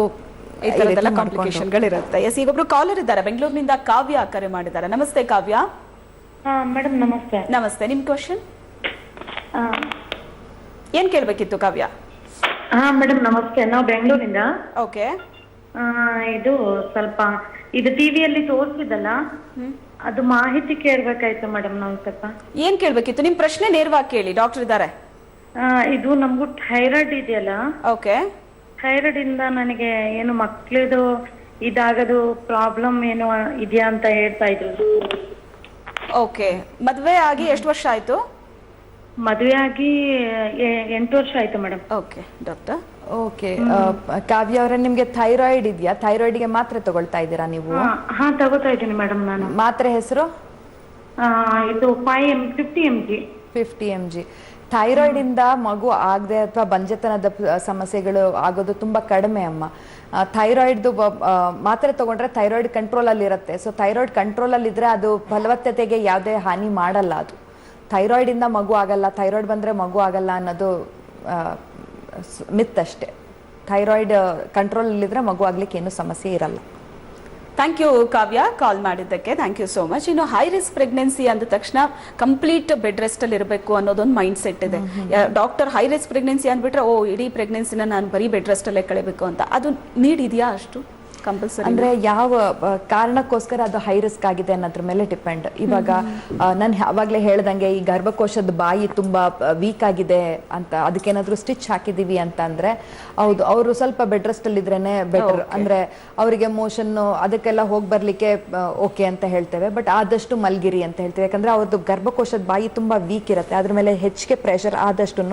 ಈ ತರದೆಲ್ಲ ಕಾಂಪ್ಲಿಕೇಶನ್ಗಳಿರುತ್ತೆ. ಎಸ್, ಈಗೊಬ್ರು ಕಾಲರ್ ಇದ್ದಾರೆ, ಬೆಂಗಳೂರಿನಿಂದ ಕಾವ್ಯ ಕರೆ ಮಾಡಿದ್ದಾರೆ. ನಮಸ್ತೆ ಕಾವ್ಯ. ಹಾ ಮೇಡಮ್ ನಮಸ್ತೆ. ನಮಸ್ತೆ, ನಿಮ್ ಕ್ವಶನ್ ಆ, ಏನ್ ಕೇಳ್ಬೇಕಿತ್ತು ಕಾವ್ಯ? ಹಾ ಮೇಡಮ್ ನಮಸ್ತೆ, ನಾವು ಬೆಂಗಳೂರಿಂದ. ಓಕೆ. ಇದು ಸ್ವಲ್ಪ ಇದು ಟಿವಿಯಲ್ಲಿ ತೋರಿಸಿದಲ್ಲ, ಅದು ಮಾಹಿತಿ ಕೇಳ್ಬೇಕಾಯ್ತು ಮೇಡಮ್. ನಾವು ಸ್ವಲ್ಪ ಏನ್ ಕೇಳ್ಬೇಕಿತ್ತು? ನಿಮ್ ಪ್ರಶ್ನೆ ನೇರವಾಗಿ ಕೇಳಿ, ಡಾಕ್ಟರ್ ಇದ್ದಾರೆ. ಇದು ನಮಗೂ ಥೈರಾಯ್ಡ್ ಇದೆಯಲ್ಲ, ಓಕೆ. ಥೈರಾಯ್ಡ್ ಇಂದ ನನಗೆ ಏನು ಮಕ್ಳದು ಇದಾಗದು ಪ್ರಾಬ್ಲಮ್ ಏನು ಇದೆಯಾ ಅಂತ ಹೇಳ್ತಾ ಇದ್ರು. ಓಕೆ. ಮದ್ವೆ ಆಗಿ ಎಷ್ಟು ವರ್ಷ ಆಯ್ತು? ಮದುವೆ ಆಗಿ 8 ವರ್ಷ ಆಯ್ತು ಮೇಡಮ್. Okay doctor. ಓಕೆ. ಕಾವ್ಯ ಅವರೇ, ನಿಮ್ಗೆ ಥೈರಾಯ್ಡ್ ಇದೆಯಾ? ಥೈರಾಯ್ಡ್ಗೆ ಮಾತ್ರೆ ತಗೊಳ್ತಾ ಇದ್ದೀರಾ ನೀವು? ಹಾ ತಗೋತಾ ಇದ್ದೀನಿ ಮೇಡಮ್ ನಾನು. ಮಾತ್ರೆ ಹೆಸರು? ಇದು 50 mg. 50 mg. ಥೈರಾಯ್ಡ್ ಇಂದ ಮಗು ಆಗದೆ ಅಥವಾ ಬಂಜೆತನದ ಸಮಸ್ಯೆಗಳು ಆಗೋದು ತುಂಬಾ ಕಡಿಮೆ ಅಮ್ಮ. ಥೈರಾಯ್ಡ್ದು ಮಾತ್ರೆ ತಗೊಂಡ್ರೆ ಥೈರಾಯ್ಡ್ ಕಂಟ್ರೋಲ್ ಅಲ್ಲಿ ಇರುತ್ತೆ. ಸೊ ಥೈರಾಯ್ಡ್ ಕಂಟ್ರೋಲ್ ಅಲ್ಲಿ ಇದ್ರೆ ಅದು ಫಲವತ್ತತೆಗೆ ಯಾವುದೇ ಹಾನಿ ಮಾಡಲ್ಲ. ಅದು ಥೈರಾಯ್ಡ್ ಇಂದ ಮಗು ಆಗಲ್ಲ, ಥೈರಾಯ್ಡ್ ಬಂದ್ರೆ ಮಗು ಆಗಲ್ಲ ಅನ್ನೋದು ಮಿತ್ ಅಷ್ಟೇ. ಥೈರಾಯ್ಡ್ ಕಂಟ್ರೋಲ್ ಅಲ್ಲಿದ್ರೆ ಮಗು ಆಗ್ಲಿಕ್ಕೆ ಏನು ಸಮಸ್ಯೆ ಇರಲ್ಲ. ಥ್ಯಾಂಕ್ ಯು ಕಾವ್ಯ, ಕಾಲ್ ಮಾಡಿದ್ದಕ್ಕೆ ಥ್ಯಾಂಕ್ ಯು ಸೋ ಮಚ್. ಇನ್ನು ಹೈ ರಿಸ್ಕ್ ಪ್ರೆಗ್ನೆನ್ಸಿ ಅಂದ ತಕ್ಷಣ ಕಂಪ್ಲೀಟ್ ಬೆಡ್ ರೆಸ್ಟ್ ಅಲ್ಲಿ ಇರಬೇಕು ಅನ್ನೋದೊಂದು ಮೈಂಡ್ ಸೆಟ್ ಇದೆ. ಡಾಕ್ಟರ್ ಹೈ ರಿಸ್ಕ್ ಪ್ರೆಗ್ನೆನ್ಸಿ ಅಂದ್ಬಿಟ್ರೆ ಇಡೀ ಪ್ರೆಗ್ನೆನ್ಸಿನ ನಾನು ಬರೀ ಬೆಡ್ ರೆಸ್ಟ್ ಅಲ್ಲೇ ಕಳಿಬೇಕು ಅಂತ, ಅದು ನೀಡ್ ಇದೆಯಾ ಅಷ್ಟು ಕಂಪಲ್ಸರಿ? ಅಂದ್ರೆ ಯಾವ ಕಾರಣಕ್ಕೋಸ್ಕರ ಅದು ಹೈ ರಿಸ್ಕ್ ಆಗಿದೆ ಅನ್ನೋದ್ರ ಮೇಲೆ ಡಿಪೆಂಡ್. ಇವಾಗ ನಾನು ಯಾವಾಗ್ಲೇ ಹೇಳ್ದಂಗೆ ಈ ಗರ್ಭಕೋಶದ ಬಾಯಿ ತುಂಬಾ ವೀಕ್ ಆಗಿದೆ ಅಂತ ಅದಕ್ಕೇನಾದ್ರೂ ಸ್ಟಿಚ್ ಹಾಕಿದೀವಿ ಅಂತ ಅಂದ್ರೆ ಹೌದು, ಅವರು ಸ್ವಲ್ಪ ಬೆಡ್ ರೆಸ್ಟ್ ಅಲ್ಲಿ ಇದ್ರೇನೆ ಬೆಟರ್. ಅಂದ್ರೆ ಅವರಿಗೆ ಮೋಷನ್ ಅದಕ್ಕೆಲ್ಲ ಹೋಗಿ ಬರ್ಲಿಕ್ಕೆ ಓಕೆ ಅಂತ ಹೇಳ್ತೇವೆ, ಬಟ್ ಆದಷ್ಟು ಮಲ್ಗಿರಿ ಅಂತ ಹೇಳ್ತೇವೆ. ಯಾಕಂದ್ರೆ ಅವ್ರದ್ದು ಗರ್ಭಕೋಶದ ಬಾಯಿ ತುಂಬಾ ವೀಕ್ ಇರುತ್ತೆ, ಅದ್ರ ಮೇಲೆ ಹೆಚ್ಚಿಗೆ ಪ್ರೆಷರ್ ಆದಷ್ಟು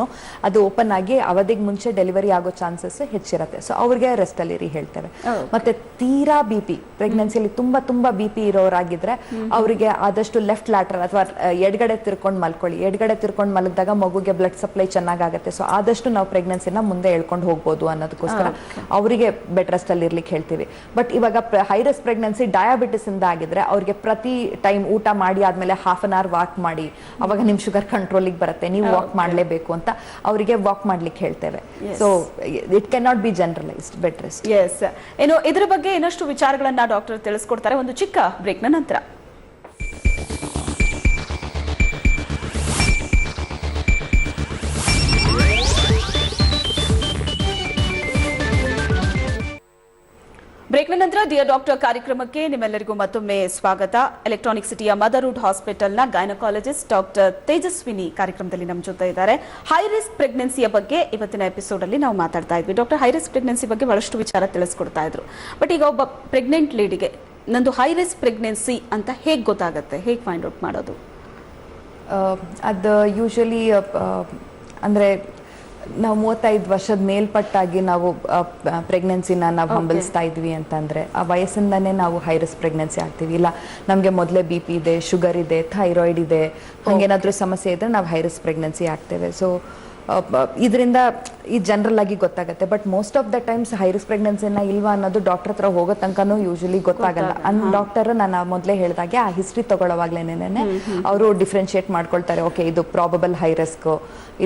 ಅದು ಓಪನ್ ಆಗಿ ಅವಧಿಗೆ ಮುಂಚೆ ಡೆಲಿವರಿ ಆಗೋ ಚಾನ್ಸಸ್ ಹೆಚ್ಚಿರುತ್ತೆ. ಸೊ ಅವ್ರಿಗೆ ರೆಸ್ಟ್ ಅಲ್ಲಿ ಹೇಳ್ತೇವೆ. ಮತ್ತೆ ತೀರಾ BP ಪ್ರೆಗ್ನೆನ್ಸಿಯಲ್ಲಿ ತುಂಬಾ BP ಇರೋರಾಗಿದ್ರೆ ಅವರಿಗೆ ಆದಷ್ಟು ಲೆಫ್ಟ್ ಲ್ಯಾಟ್ರಲ್ ಅಥವಾ ಎಡಗಡೆ ತಿರ್ಕೊಂಡು ಮಲ್ಕೊಳ್ಳಿ. ಎಡಗಡೆ ತಿರ್ಕೊಂಡು ಮಲಗಿದಾಗ ಮಗುಗೆ ಬ್ಲಡ್ ಸಪ್ಲೈ ಚೆನ್ನಾಗುತ್ತೆ. ಸೊ ಆದಷ್ಟು ನಾವು ಪ್ರೆಗ್ನೆನ್ಸಿನ ಮುಂದೆ ಹೇಳ್ಕೊಂಡು ಹೋಗ್ಬೋದು ಅನ್ನೋದಕ್ಕೋಸ್ಕರ ಅವರಿಗೆ ಬೆಡ್ ರೆಸ್ಟ್ ಅಲ್ಲಿ ಇರ್ಲಿಕ್ಕೆ ಹೇಳ್ತೀವಿ. ಬಟ್ ಇವಾಗ ಹೈ ರಿಸ್ಕ್ ಪ್ರೆಗ್ನೆನ್ಸಿ ಡಯಾಬಿಟಿಸ್ ಇಂದ ಆಗಿದ್ರೆ ಅವ್ರಿಗೆ ಪ್ರತಿ ಟೈಮ್ ಊಟ ಮಾಡಿ ಆದ್ಮೇಲೆ half an hour ವಾಕ್ ಮಾಡಿ, ಅವಾಗ ನಿಮ್ ಶುಗರ್ ಕಂಟ್ರೋಲಿಗೆ ಬರುತ್ತೆ, ನೀವು ವಾಕ್ ಮಾಡಲೇಬೇಕು ಅಂತ ಅವರಿಗೆ ವಾಕ್ ಮಾಡ್ಲಿಕ್ಕೆ ಹೇಳ್ತೇವೆ. So it can not be generalised bed rest. Yes. ಏನು ಇದ್ರ ಬಗ್ಗೆ ಇನ್ನಷ್ಟು ವಿಚಾರಗಳನ್ನ ಡಾಕ್ಟರ್ ತಿಳಿಸ್ಕೊಡ್ತಾರೆ ಒಂದು ಚಿಕ್ಕ ಬ್ರೇಕ್ನ ನಂತರ. ಬ್ರೇಕ್ನ ನಂತರ ಡಿಯರ್ ಡಾಕ್ಟರ್ ಕಾರ್ಯಕ್ರಮಕ್ಕೆ ನಿಮ್ಮೆಲ್ಲರಿಗೂ ಮತ್ತೊಮ್ಮೆ ಸ್ವಾಗತ. ಎಲೆಕ್ಟ್ರಾನಿಕ್ ಸಿಟಿಯ ಮದರ್ವುಡ್ ಹಾಸ್ಪಿಟಲ್ನ ಗೈನಕಾಲಜಿಸ್ಟ್ ಡಾಕ್ಟರ್ ತೇಜಸ್ವಿನಿ ಕಾರ್ಯಕ್ರಮದಲ್ಲಿ ನಮ್ಮ ಜೊತೆ ಇದ್ದಾರೆ. ಹೈ ರಿಸ್ಕ್ ಪ್ರೆಗ್ನೆನ್ಸಿಯ ಬಗ್ಗೆ ಇವತ್ತಿನ ಎಪಿಸೋಡ್ ಅಲ್ಲಿ ನಾವು ಮಾತಾಡ್ತಾ ಇದ್ವಿ. ಡಾಕ್ಟರ್ ಹೈ ರಿಸ್ಕ್ ಪ್ರೆಗ್ನೆನ್ಸಿ ಬಗ್ಗೆ ಬಹಳಷ್ಟು ವಿಚಾರ ತಿಳಿಸ್ಕೊಡ್ತಾ ಇದ್ರು. ಬಟ್ ಈಗ ಒಬ್ಬ ಪ್ರೆಗ್ನೆಂಟ್ ಲೇಡಿಗೆ ನಂದು ಹೈ ರಿಸ್ಕ್ ಪ್ರೆಗ್ನೆನ್ಸಿ ಅಂತ ಹೇಗೆ ಗೊತ್ತಾಗುತ್ತೆ, ಹೇಗೆ ಫೈಂಡ್ ಔಟ್ ಮಾಡೋದು? ಅದು ಯೂಶಲಿ ಅಂದ್ರೆ ನಾವು 35 ವರ್ಷದ ಮೇಲ್ಪಟ್ಟಾಗಿ ನಾವು ಪ್ರೆಗ್ನೆನ್ಸಿನ ನಾವು ಹಂಬಲಿಸ್ತಾ ಇದ್ವಿ ಅಂತಂದ್ರೆ ಆ ವಯಸ್ಸಿಂದಾನೇ ನಾವು ಹೈ ರಿಸ್ಕ್ ಪ್ರೆಗ್ನೆನ್ಸಿ ಆಗ್ತೀವಿ. ಇಲ್ಲ ನಮಗೆ ಮೊದಲೇ BP ಇದೆ, ಶುಗರ್ ಇದೆ, ಥೈರಾಯ್ಡ್ ಇದೆ, ಹಂಗೇನಾದ್ರೂ ಸಮಸ್ಯೆ ಇದ್ರೆ ನಾವು ಹೈ ರಿಸ್ಕ್ ಪ್ರೆಗ್ನೆನ್ಸಿ ಆಗ್ತೇವೆ. ಸೊ ಇದರಿಂದ ಈ ಜನರಲ್ ಆಗಿ ಗೊತ್ತಾಗುತ್ತೆ. But most of the times high risk ಪ್ರೆಗ್ನೆನ್ಸಿನ ಇಲ್ವಾ ಅನ್ನೋದು ಡಾಕ್ಟರ್ ಹತ್ರ ಹೋಗೋ ತನಕನೂ ಯೂಶಲಿ ಗೊತ್ತಾಗಲ್ಲ. ಡಾಕ್ಟರ್ ನಾನು ಮೊದಲೇ ಹೇಳಿದಾಗೆ ಆ ಹಿಸ್ಟ್ರಿ ತಗೊಳ್ಳೋವಾಗ್ಲೇನೆ ಅವರು ಡಿಫ್ರೆನ್ಶಿಯೇಟ್ ಮಾಡ್ಕೊಳ್ತಾರೆ. ಓಕೆ, ಇದು ಪ್ರಾಬಬಲ್ ಹೈ ರಿಸ್ಕ್,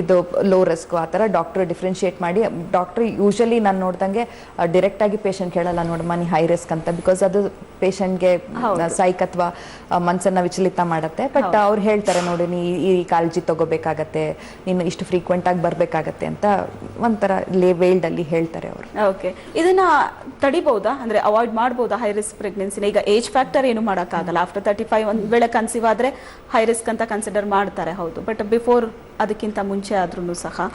ಇದು ಲೋ ರಿಸ್ಕ್, ಆ ಥರ ಡಾಕ್ಟರ್ ಡಿಫ್ರೆನ್ಶಿಯೇಟ್ ಮಾಡಿ. ಡಾಕ್ಟರ್ ಯೂಶಲಿ ನಾನು ನೋಡ್ದಂಗೆ ಡೈರೆಕ್ಟ್ ಆಗಿ ಪೇಷಂಟ್ ಹೇಳಲ್ಲ ನೋಡಮ್ಮ ನೀ ಹೈ ರಿಸ್ಕ್ ಅಂತ, ಬಿಕಾಸ್ ಅದು ಪೇಷಂಟ್ಗೆ ಸೈಕ್ ಅಥವಾ ಮನಸ್ಸನ್ನ ವಿಚಲಿತ ಮಾಡುತ್ತೆ. ಬಟ್ ಅವ್ರು ಹೇಳ್ತಾರೆ ನೋಡಿ ನೀ ಈ ಕಾಳಜಿ ತಗೋಬೇಕಾಗತ್ತೆ, ನೀನು ಇಷ್ಟು ಫ್ರೀಕ್ವೆಂಟ್ ಆಗಿ ಬರ್ಬೇಕಾಗತ್ತೆ ಅಂತ ಒಂಥರ ವೇಲ್ಡ್ ಅಲ್ಲಿ ಹೇಳ್ತಾರೆ ಅವರು. ಓಕೆ, ಇದನ್ನ ತಡಿಬಹುದಾ, ಅಂದ್ರೆ ಅವಾಯ್ಡ್ ಮಾಡಬಹುದಾ ಹೈ ರಿಸ್ಕ್ ಪ್ರೆಗ್ನೆನ್ಸಿನ? ಈಗ ಏಜ್ ಫ್ಯಾಕ್ಟರ್ ಏನು ಮಾಡೋಕ್ಕಾಗಲ್ಲ. ಆಫ್ಟರ್ 35 ಒಂದ್ ವೇಳೆ ಕನ್ಸೀವ್ ಆದ್ರೆ ಹೈ ರಿಸ್ಕ್ ಅಂತ ಕನ್ಸಿಡರ್ ಮಾಡ್ತಾರೆ, ಹೌದು. ಬಟ್ ಬಿಫೋರ್ ಅದಕ್ಕಿಂತ ಮುಂಚೆ ಆದ್ರೂ ಸಹ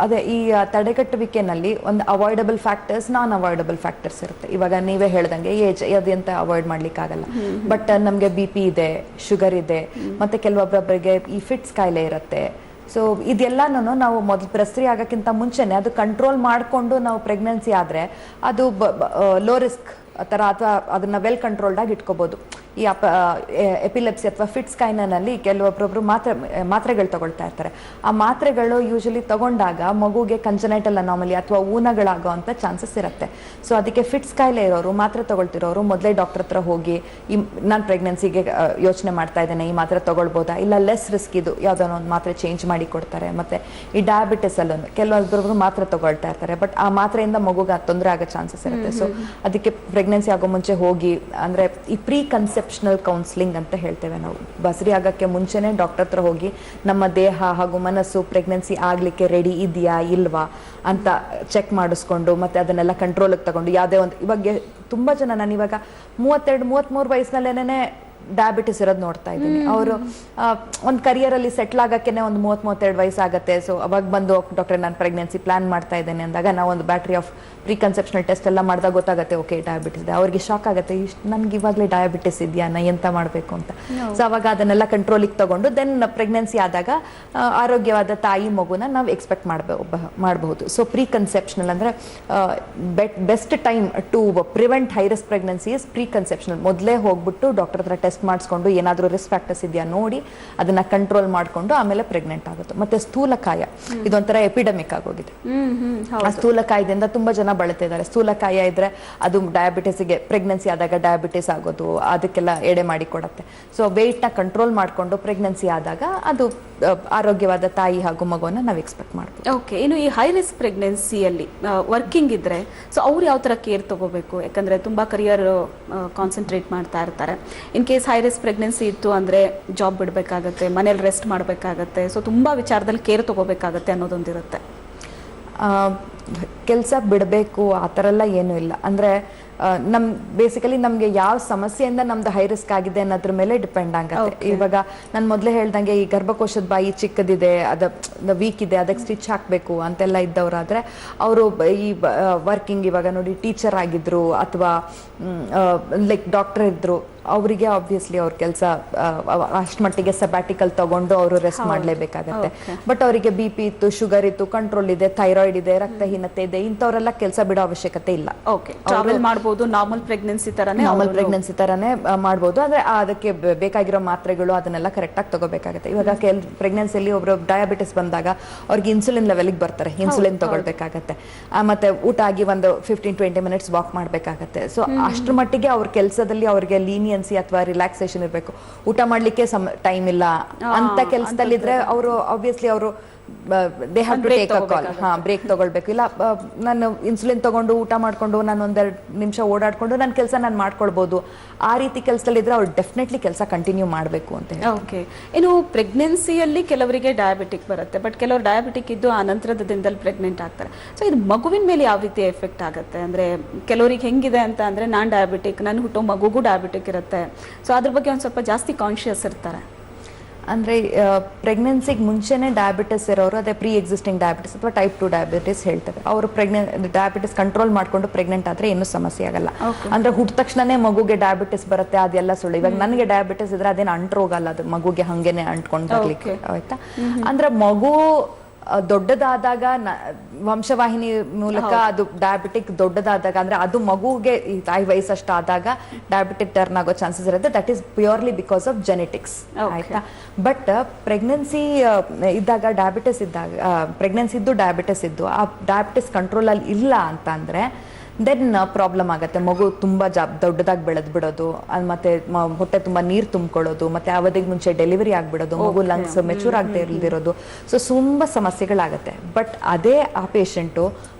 ಅದೇ ಈ ತಡೆಗಟ್ಟುವಿಕೆನಲ್ಲಿ ಒಂದು ಅವಾಯ್ಡಬಲ್ ಫ್ಯಾಕ್ಟರ್ಸ್, ನಾನ್ ಅವಾಯ್ಡಬಲ್ ಫ್ಯಾಕ್ಟರ್ಸ್ ಇರುತ್ತೆ. ಇವಾಗ ನೀವೇ ಹೇಳ್ದಂಗೆ ಏಜ್ ಅದಂತ ಅವಾಯ್ಡ್ ಮಾಡ್ಲಿಕ್ಕೆ ಆಗಲ್ಲ. ಬಟ್ ನಮ್ಗೆ BP ಇದೆ, ಶುಗರ್ ಇದೆ, ಮತ್ತೆ ಕೆಲವೊಬ್ಬೊಬ್ಬರಿಗೆ ಈ ಫಿಟ್ಸ್ ಕಾಯಿಲೆ ಇರುತ್ತೆ. ಸೊ ಇದೆಲ್ಲಾನು ನಾವು ಮೊದಲು ಪ್ರಸರಿ ಆಗೋಕ್ಕಿಂತ ಮುಂಚೆನೆ ಅದು ಕಂಟ್ರೋಲ್ ಮಾಡಿಕೊಂಡು ನಾವು ಪ್ರೆಗ್ನೆನ್ಸಿ ಆದರೆ ಅದು ಲೋ ರಿಸ್ಕ್ ಥರ ಅಥವಾ ಅದನ್ನ ವೆಲ್ ಕಂಟ್ರೋಲ್ಡ್ ಆಗಿ ಇಟ್ಕೋಬಹುದು. ಈ ಎಪಿಲೆಪ್ಸಿ ಅಥವಾ ಫಿಟ್ಸ್ ಕಾಯಿಲೆನಲ್ಲಿ ಕೆಲವೊಬ್ಬರೊಬ್ರು ಮಾತ್ರೆಗಳು ತಗೊಳ್ತಾ ಇರ್ತಾರೆ. ಆ ಮಾತ್ರೆಗಳು ಯೂಶಲಿ ತಗೊಂಡಾಗ ಮಗುಗೆ ಕಂಜನೈಟಲ್ ಅನಾಮಲಿ ಅಥವಾ ಊನಗಳಾಗೋ ಅಂತ ಚಾನ್ಸಸ್ ಇರುತ್ತೆ. ಸೊ ಅದಕ್ಕೆ ಫಿಟ್ಸ್ ಕಾಯಿಲೆ ಇರೋರು, ಮಾತ್ರೆ ತಗೊಳ್ತಿರೋರು ಮೊದಲೇ ಡಾಕ್ಟರ್ ಹತ್ರ ಹೋಗಿ ನಾನು ಪ್ರೆಗ್ನೆನ್ಸಿಗೆ ಯೋಚನೆ ಮಾಡ್ತಾ ಇದ್ದೇನೆ, ಈ ಮಾತ್ರೆ ತಗೊಳ್ಬೋದಾ, ಇಲ್ಲ ಲೆಸ್ ರಿಸ್ಕ್ ಇದು ಯಾವುದೋ ಒಂದು ಮಾತ್ರೆ ಚೇಂಜ್ ಮಾಡಿ ಕೊಡ್ತಾರೆ. ಮತ್ತೆ ಈ ಡಯಾಬಿಟಿಸ್ ಅಲ್ಲೂ ಕೆಲವೊಬ್ಬರು ಮಾತ್ರೆ ತಗೊಳ್ತಾ ಇರ್ತಾರೆ, ಬಟ್ ಆ ಮಾತ್ರೆಯಿಂದ ಮಗುಗೆ ತೊಂದರೆ ಆಗೋ ಚಾನ್ಸಸ್ ಇರುತ್ತೆ. ಸೊ ಅದಕ್ಕೆ ಪ್ರೆಗ್ನೆನ್ಸಿ ಆಗೋ ಮುಂಚೆ ಹೋಗಿ ಅಂದರೆ ಈ ಪ್ರೀ ಕನ್ಸೆಪ್ಷನಲ್ ಕೌನ್ಸಿಲಿಂಗ್ ಅಂತ ಹೇಳ್ತೇವೆ ನಾವು. ಬಸರಿ ಆಗೋಕ್ಕೆ ಮುಂಚೆನೇ ಡಾಕ್ಟರ್ ಹತ್ರ ಹೋಗಿ ನಮ್ಮ ದೇಹ ಹಾಗೂ ಮನಸ್ಸು ಪ್ರೆಗ್ನೆನ್ಸಿ ಆಗಲಿಕ್ಕೆ ರೆಡಿ ಇದೆಯಾ ಇಲ್ವಾ ಅಂತ ಚೆಕ್ ಮಾಡಿಸ್ಕೊಂಡು ಮತ್ತೆ ಅದನ್ನೆಲ್ಲ ಕಂಟ್ರೋಲಿಗೆ ತಗೊಂಡು ಯಾವುದೇ ಒಂದು ಇವಾಗ ತುಂಬ ಜನ ನಾನು ಇವಾಗ 32-33 ವಯಸ್ಸಿನಲ್ಲೇನೆ ಡಯಾಬಿಟಿಸ್ ಇರೋದು ನೋಡ್ತಾ ಇದ್ದೀನಿ. ಅವರು ಒಂದು ಕರಿಯರಲ್ಲಿ ಸೆಟ್ಲ್ ಆಗೋಕ್ಕೇನೆ ಒಂದು 30-32 ವಯಸ್ಸಾಗುತ್ತೆ. ಸೊ ಅವಾಗ ಬಂದು ಡಾಕ್ಟರ್ ನಾನು ಪ್ರೆಗ್ನೆನ್ಸಿ ಪ್ಲಾನ್ ಮಾಡ್ತಾ ಇದ್ದೇನೆ ಅಂದಾಗ ನಾವು ಒಂದು battery of pre conceptional test ಎಲ್ಲ ಮಾಡಿದಾಗ ಗೊತ್ತಾಗುತ್ತೆ ಓಕೆ ಡಯಾಬಿಟಿಸ್ ಇದೆ. ಅವ್ರಿಗೆ ಶಾಕ್ ಆಗುತ್ತೆ, ಇಷ್ಟು ನನಗೆ ಇವಾಗಲೇ ಡಯಾಬಿಟಿಸ್ ಇದೆಯಾ, ನಾ ಎಂತ ಮಾಡಬೇಕು ಅಂತ. ಸೊ ಅವಾಗ ಅದನ್ನೆಲ್ಲ ಕಂಟ್ರೋಲಿಗೆ ತಗೊಂಡು ದೆನ್ ಪ್ರೆಗ್ನೆನ್ಸಿ ಆದಾಗ ಆರೋಗ್ಯವಾದ ತಾಯಿ ಮಗುನ ನಾವು ಎಕ್ಸ್ಪೆಕ್ಟ್ ಮಾಡಬಹುದು. ಸೊ ಪ್ರೀ ಕನ್ಸೆಪ್ಷನಲ್ ಅಂದರೆ best time to prevent high risk pregnancy is pre conceptional. ಮೊದಲೇ ಹೋಗ್ಬಿಟ್ಟು ಡಾಕ್ಟರ್ ಹತ್ರ ಟೆಸ್ಟ್ ಮಾಡಿಸ್ಕೊಂಡು ಏನಾದರೂ ರಿಸ್ಕ್ ಫ್ಯಾಕ್ಟರ್ಸ್ ಇದೆಯಾ ನೋಡಿ ಅದನ್ನ ಕಂಟ್ರೋಲ್ ಮಾಡಿಕೊಂಡು ಆಮೇಲೆ ಪ್ರೆಗ್ನೆಂಟ್ ಆಗುತ್ತೆ. ಮತ್ತೆ ಸ್ಥೂಲಕಾಯ ಇದೊಂಥರ ಎಪಿಡೆಮಿಕ್ ಆಗೋಗಿದೆ. ಆ ಸ್ಥೂಲಕಾಯದಿಂದ ತುಂಬಾ ಜನ ಬಳಲ್ತಿದ್ದಾರೆ. ಸ್ಥೂಲಕಾಯ ಇದ್ರೆ ಅದು ಡಯಾಬಿಟಿಸ್ಗೆ ಪ್ರೆಗ್ನೆನ್ಸಿ ಆದಾಗ ಡಯಾಬಿಟಿಸ್ ಆಗೋದು ಅದಕ್ಕೆಲ್ಲ ಎಡೆ ಮಾಡಿ ಕೊಡುತ್ತೆ. ಸೊ ವೆಯ್ಟ್ ನ ಕಂಟ್ರೋಲ್ ಮಾಡಿಕೊಂಡು ಪ್ರೆಗ್ನೆನ್ಸಿ ಆದಾಗ ಅದು ಆರೋಗ್ಯವಾದ ತಾಯಿ ಹಾಗೂ ಮಗುವನ್ನ ನಾವು ಎಕ್ಸ್ಪೆಕ್ಟ್ ಮಾಡ್ಬೋದು. ಓಕೆ, ಇನ್ನು ಈ ಹೈ ರಿಸ್ಕ್ ಪ್ರೆಗ್ನೆನ್ಸಿಯಲ್ಲಿ ವರ್ಕಿಂಗ್ ಇದ್ರೆ ಸೊ ಅವ್ರು ಯಾವ ಥರ ಕೇರ್ ತಗೋಬೇಕು? ಯಾಕಂದ್ರೆ ತುಂಬಾ ಕರಿಯರ್ ಕಾನ್ಸಂಟ್ರೇಟ್ ಮಾಡ್ತಾ ಇರ್ತಾರೆ. In case high risk pregnancy ಇತ್ತು ಅಂದ್ರೆ ಜಾಬ್ ಬಿಡಬೇಕಾಗತ್ತೆ, ಮನೇಲಿ ರೆಸ್ಟ್ ಮಾಡಬೇಕಾಗತ್ತೆ. ಸೊ ತುಂಬಾ ವಿಚಾರದಲ್ಲಿ ಕೇರ್ ತಗೋಬೇಕಾಗತ್ತೆ ಅನ್ನೋದೊಂದಿರುತ್ತೆ. ಕೆಲಸ ಬಿಡಬೇಕು ಆ ಥರ ಎಲ್ಲ ಏನೂ ಇಲ್ಲ. ಅಂದರೆ ಬೇಸಿಕಲಿ ನಮಗೆ ಯಾವ ಸಮಸ್ಯೆಯಿಂದ ನಮ್ದು ಹೈ ರಿಸ್ಕ್ ಆಗಿದೆ ಅನ್ನೋದ್ರ ಮೇಲೆ ಡಿಪೆಂಡ್ ಆಗುತ್ತೆ. ಇವಾಗ ನಾನು ಮೊದಲೇ ಹೇಳ್ದಂಗೆ ಈ ಗರ್ಭಕೋಶದ ಬಾಯಿ ಚಿಕ್ಕದಿದೆ, ವೀಕ್ ಇದೆ, ಅದಕ್ಕೆ ಸ್ಟಿಚ್ ಹಾಕಬೇಕು ಅಂತೆಲ್ಲ ಇದ್ದವರಾದ್ರೆ ಅವರು ಈ ವರ್ಕಿಂಗ್ ಇವಾಗ ನೋಡಿ ಟೀಚರ್ ಆಗಿದ್ರು ಅಥವಾ ಲೈಕ್ ಡಾಕ್ಟರ್ ಇದ್ರು, ಅವರಿಗೆ ಆಬ್ವಿಯಸ್ಲಿ ಅವ್ರ ಕೆಲಸ ಅಷ್ಟು ಮಟ್ಟಿಗೆ ಸಬ್ಯಾಟಿಕಲ್ ತಗೊಂಡು ಅವರು ರೆಸ್ಟ್ ಮಾಡಲೇಬೇಕಾಗತ್ತೆ. ಬಟ್ ಅವರಿಗೆ BP ಇತ್ತು, ಶುಗರ್ ಇತ್ತು, ಕಂಟ್ರೋಲ್ ಇದೆ, ಥೈರಾಯ್ಡ್ ಇದೆ, ರಕ್ತಹೀನತೆ ಇದೆ, ಇಂಥವರೆಲ್ಲ ಕೆಲಸ ಬಿಡೋ ಅವಶ್ಯಕತೆ ಇಲ್ಲ. ಟ್ರಾವೆಲ್ ಮಾಡಬಹುದು, ನಾರ್ಮಲ್ ಪ್ರೆಗ್ನೆನ್ಸಿ ತರಾನೇ ಮಾಡಬಹುದು. ಅಂದ್ರೆ ಅದಕ್ಕೆ ಬೇಕಾಗಿರೋ ಮಾತ್ರೆಗಳು ಅದನ್ನೆಲ್ಲ ಕರೆಕ್ಟ್ ಆಗಿ ತಗೋಬೇಕಾಗುತ್ತೆ. ಇವಾಗ ಪ್ರೆಗ್ನೆನ್ಸಿಯಲ್ಲಿ ಒಬ್ರು ಡಯಾಬಿಟಿಸ್ ಬಂದಾಗ ಅವ್ರಿಗೆ ಇನ್ಸುಲಿನ್ ಲೆವೆಲ್ಗೆ ಬರ್ತಾರೆ, ಇನ್ಸುಲಿನ್ ತಗೊಳ್ಬೇಕಾಗತ್ತೆ. ಮತ್ತೆ ಊಟ ಆಗಿ ಒಂದು 15-20 ಮಿನಿಟ್ಸ್ ವಾಕ್ ಮಾಡ್ಬೇಕಾಗತ್ತೆ. ಸೊ ಅಷ್ಟ್ರ ಮಟ್ಟಿಗೆ ಅವ್ರ ಕೆಲಸದಲ್ಲಿ ಅವ್ರಿಗೆ ಲೀನಿಯನ್ಸಿ ಅಥವಾ ರಿಲ್ಯಾಕ್ಸೇಷನ್ ಇರಬೇಕು. ಊಟ ಮಾಡ್ಲಿಕ್ಕೆ ಟೈಮ್ ಇಲ್ಲ ಅಂತ ಕೆಲಸದಲ್ಲಿದ್ರೆ ಅವರು ಆಬ್ವಿಯಸ್ಲಿ ಅವರು they have to take a call, break ತಗೊಳ್ಬೇಕು. ಇಲ್ಲ ನಾನು ಇನ್ಸುಲಿನ್ ತಗೊಂಡು ಊಟ ಮಾಡ್ಕೊಂಡು ನಾನು ಒಂದೆರಡು ನಿಮಿಷ ಓಡಾಡ್ಕೊಂಡು ನನ್ನ ಕೆಲಸ ನಾನು ಮಾಡ್ಕೊಳ್ಬಹುದು. ಆ ರೀತಿ ಕೆಲಸದಲ್ಲಿದ್ರೆ ಅವ್ರು ಡೆಫಿನೆಟ್ಲಿ ಕೆಲಸ ಕಂಟಿನ್ಯೂ ಮಾಡಬೇಕು ಅಂತ ಹೇಳಿ. ಓಕೆ, ಇನ್ನು ಪ್ರೆಗ್ನೆನ್ಸಿಯಲ್ಲಿ ಕೆಲವರಿಗೆ ಡಯಾಬಿಟಿಕ್ ಬರುತ್ತೆ, ಬಟ್ ಕೆಲವರು ಡಯಾಬಿಟಿಕ್ ಇದ್ದು ಆ ನಂತರದ ದಿನದಲ್ಲಿ ಪ್ರೆಗ್ನೆಂಟ್ ಆಗ್ತಾರೆ. ಸೊ ಇದು ಮಗುವಿನ ಮೇಲೆ ಯಾವ ರೀತಿ ಎಫೆಕ್ಟ್ ಆಗುತ್ತೆ? ಅಂದ್ರೆ ಕೆಲವರಿಗೆ ಹೆಂಗಿದೆ ಅಂತ ಅಂದ್ರೆ ನಾನ್ ಡಯಾಬಿಟಿಕ್, ನನ್ನ ಹುಟ್ಟೋ ಮಗುಗೂ ಡಯಾಬಿಟಿಕ್ ಇರುತ್ತೆ. ಸೊ ಅದ್ರ ಬಗ್ಗೆ ಒಂದು ಸ್ವಲ್ಪ ಜಾಸ್ತಿ ಕಾನ್ಶಿಯಸ್ ಇರ್ತಾರೆ. ಅಂದರೆ ಪ್ರೆಗ್ನೆನ್ಸಿಗೆ ಮುಂಚೆನೇ ಡಯಾಬಿಟಿಸ್ ಇರೋರು, ಅದೇ ಪ್ರೀ ಎಕ್ಸಿಸ್ಟಿಂಗ್ ಡಯಾಬಿಟಿಸ್ ಅಥವಾ ಟೈಪ್ 2 ಡಯಾಬಿಟಿಸ್ ಹೇಳ್ತಾರೆ. ಅವರು ಡಯಾಬಿಟಿಸ್ ಕಂಟ್ರೋಲ್ ಮಾಡ್ಕೊಂಡು ಪ್ರೆಗ್ನೆಂಟ್ ಆದರೆ ಏನೂ ಸಮಸ್ಯೆ ಆಗಲ್ಲ. ಅಂದ್ರೆ ಹುಟ್ಟಿದ ತಕ್ಷಣನೇ ಮಗುಗೆ ಡಯಾಬಿಟಿಸ್ ಬರುತ್ತೆ ಅದೆಲ್ಲ ಸುಳ್ಳು. ಇವಾಗ ನನಗೆ ಡಯಾಬಿಟಿಸ್ ಇದ್ರೆ ಅದೇನು ಅಂಟ್ರೋಗಲ್ಲ, ಅದು ಮಗುಗೆ ಹಂಗೇನೆ ಅಂಟ್ಕೊಂಡು ಬರ್ಲಿಕ್ಕೆ ಆಯ್ತಾ. ಅಂದ್ರೆ ಮಗು ದೊಡ್ಡದಾದಾಗ ವಂಶವಾಹಿನಿ ಮೂಲಕ ಅದು ಡಯಾಬಿಟಿಕ್ ದೊಡ್ಡದಾದಾಗ ಅಂದ್ರೆ ಅದು ಮಗುಗೆ ತಾಯಿ ವಯಸ್ಸಷ್ಟಾದಾಗ ಡಯಾಬಿಟಿಕ್ ಟರ್ನ್ ಆಗೋ ಚಾನ್ಸಸ್ ಇರುತ್ತೆ. That is purely because of genetics ಆಯ್ತಾ. ಬಟ್ ಪ್ರೆಗ್ನೆನ್ಸಿ ಇದ್ದಾಗ ಡಯಾಬಿಟಿಸ್ ಇದ್ದಾಗ ಪ್ರೆಗ್ನೆನ್ಸಿ ಇದ್ದು ಡಯಾಬಿಟಿಸ್ ಇದ್ದು ಆ ಡಯಾಬಿಟಿಸ್ ಕಂಟ್ರೋಲ್ ಅಲ್ಲಿ ಇಲ್ಲ ಅಂತ ಅಂದ್ರೆ ದೆನ್ ಪ್ರಾಬ್ಲಮ್ ಆಗುತ್ತೆ. ಮಗು ತುಂಬಾ ದೊಡ್ಡದಾಗಿ ಬೆಳೆದ್ ಬಿಡೋದು, ಮತ್ತೆ ಹೊಟ್ಟೆ ತುಂಬಾ ನೀರು ತುಂಬಿಕೊಳ್ಳೋದು, ಮತ್ತೆ ಅವಧಿಗೆ ಮುಂಚೆ ಡೆಲಿವರಿ ಆಗ್ಬಿಡೋದು, ಮಗು ಲಂಗ್ಸ್ ಮೆಚೂರ್ ಆಗದೆ ಇಲ್ದಿರೋದು. ಸೊ ತುಂಬಾ ಸಮಸ್ಯೆಗಳಾಗತ್ತೆ. ಬಟ್ ಅದೇ ಆ ಪೇಷಂಟು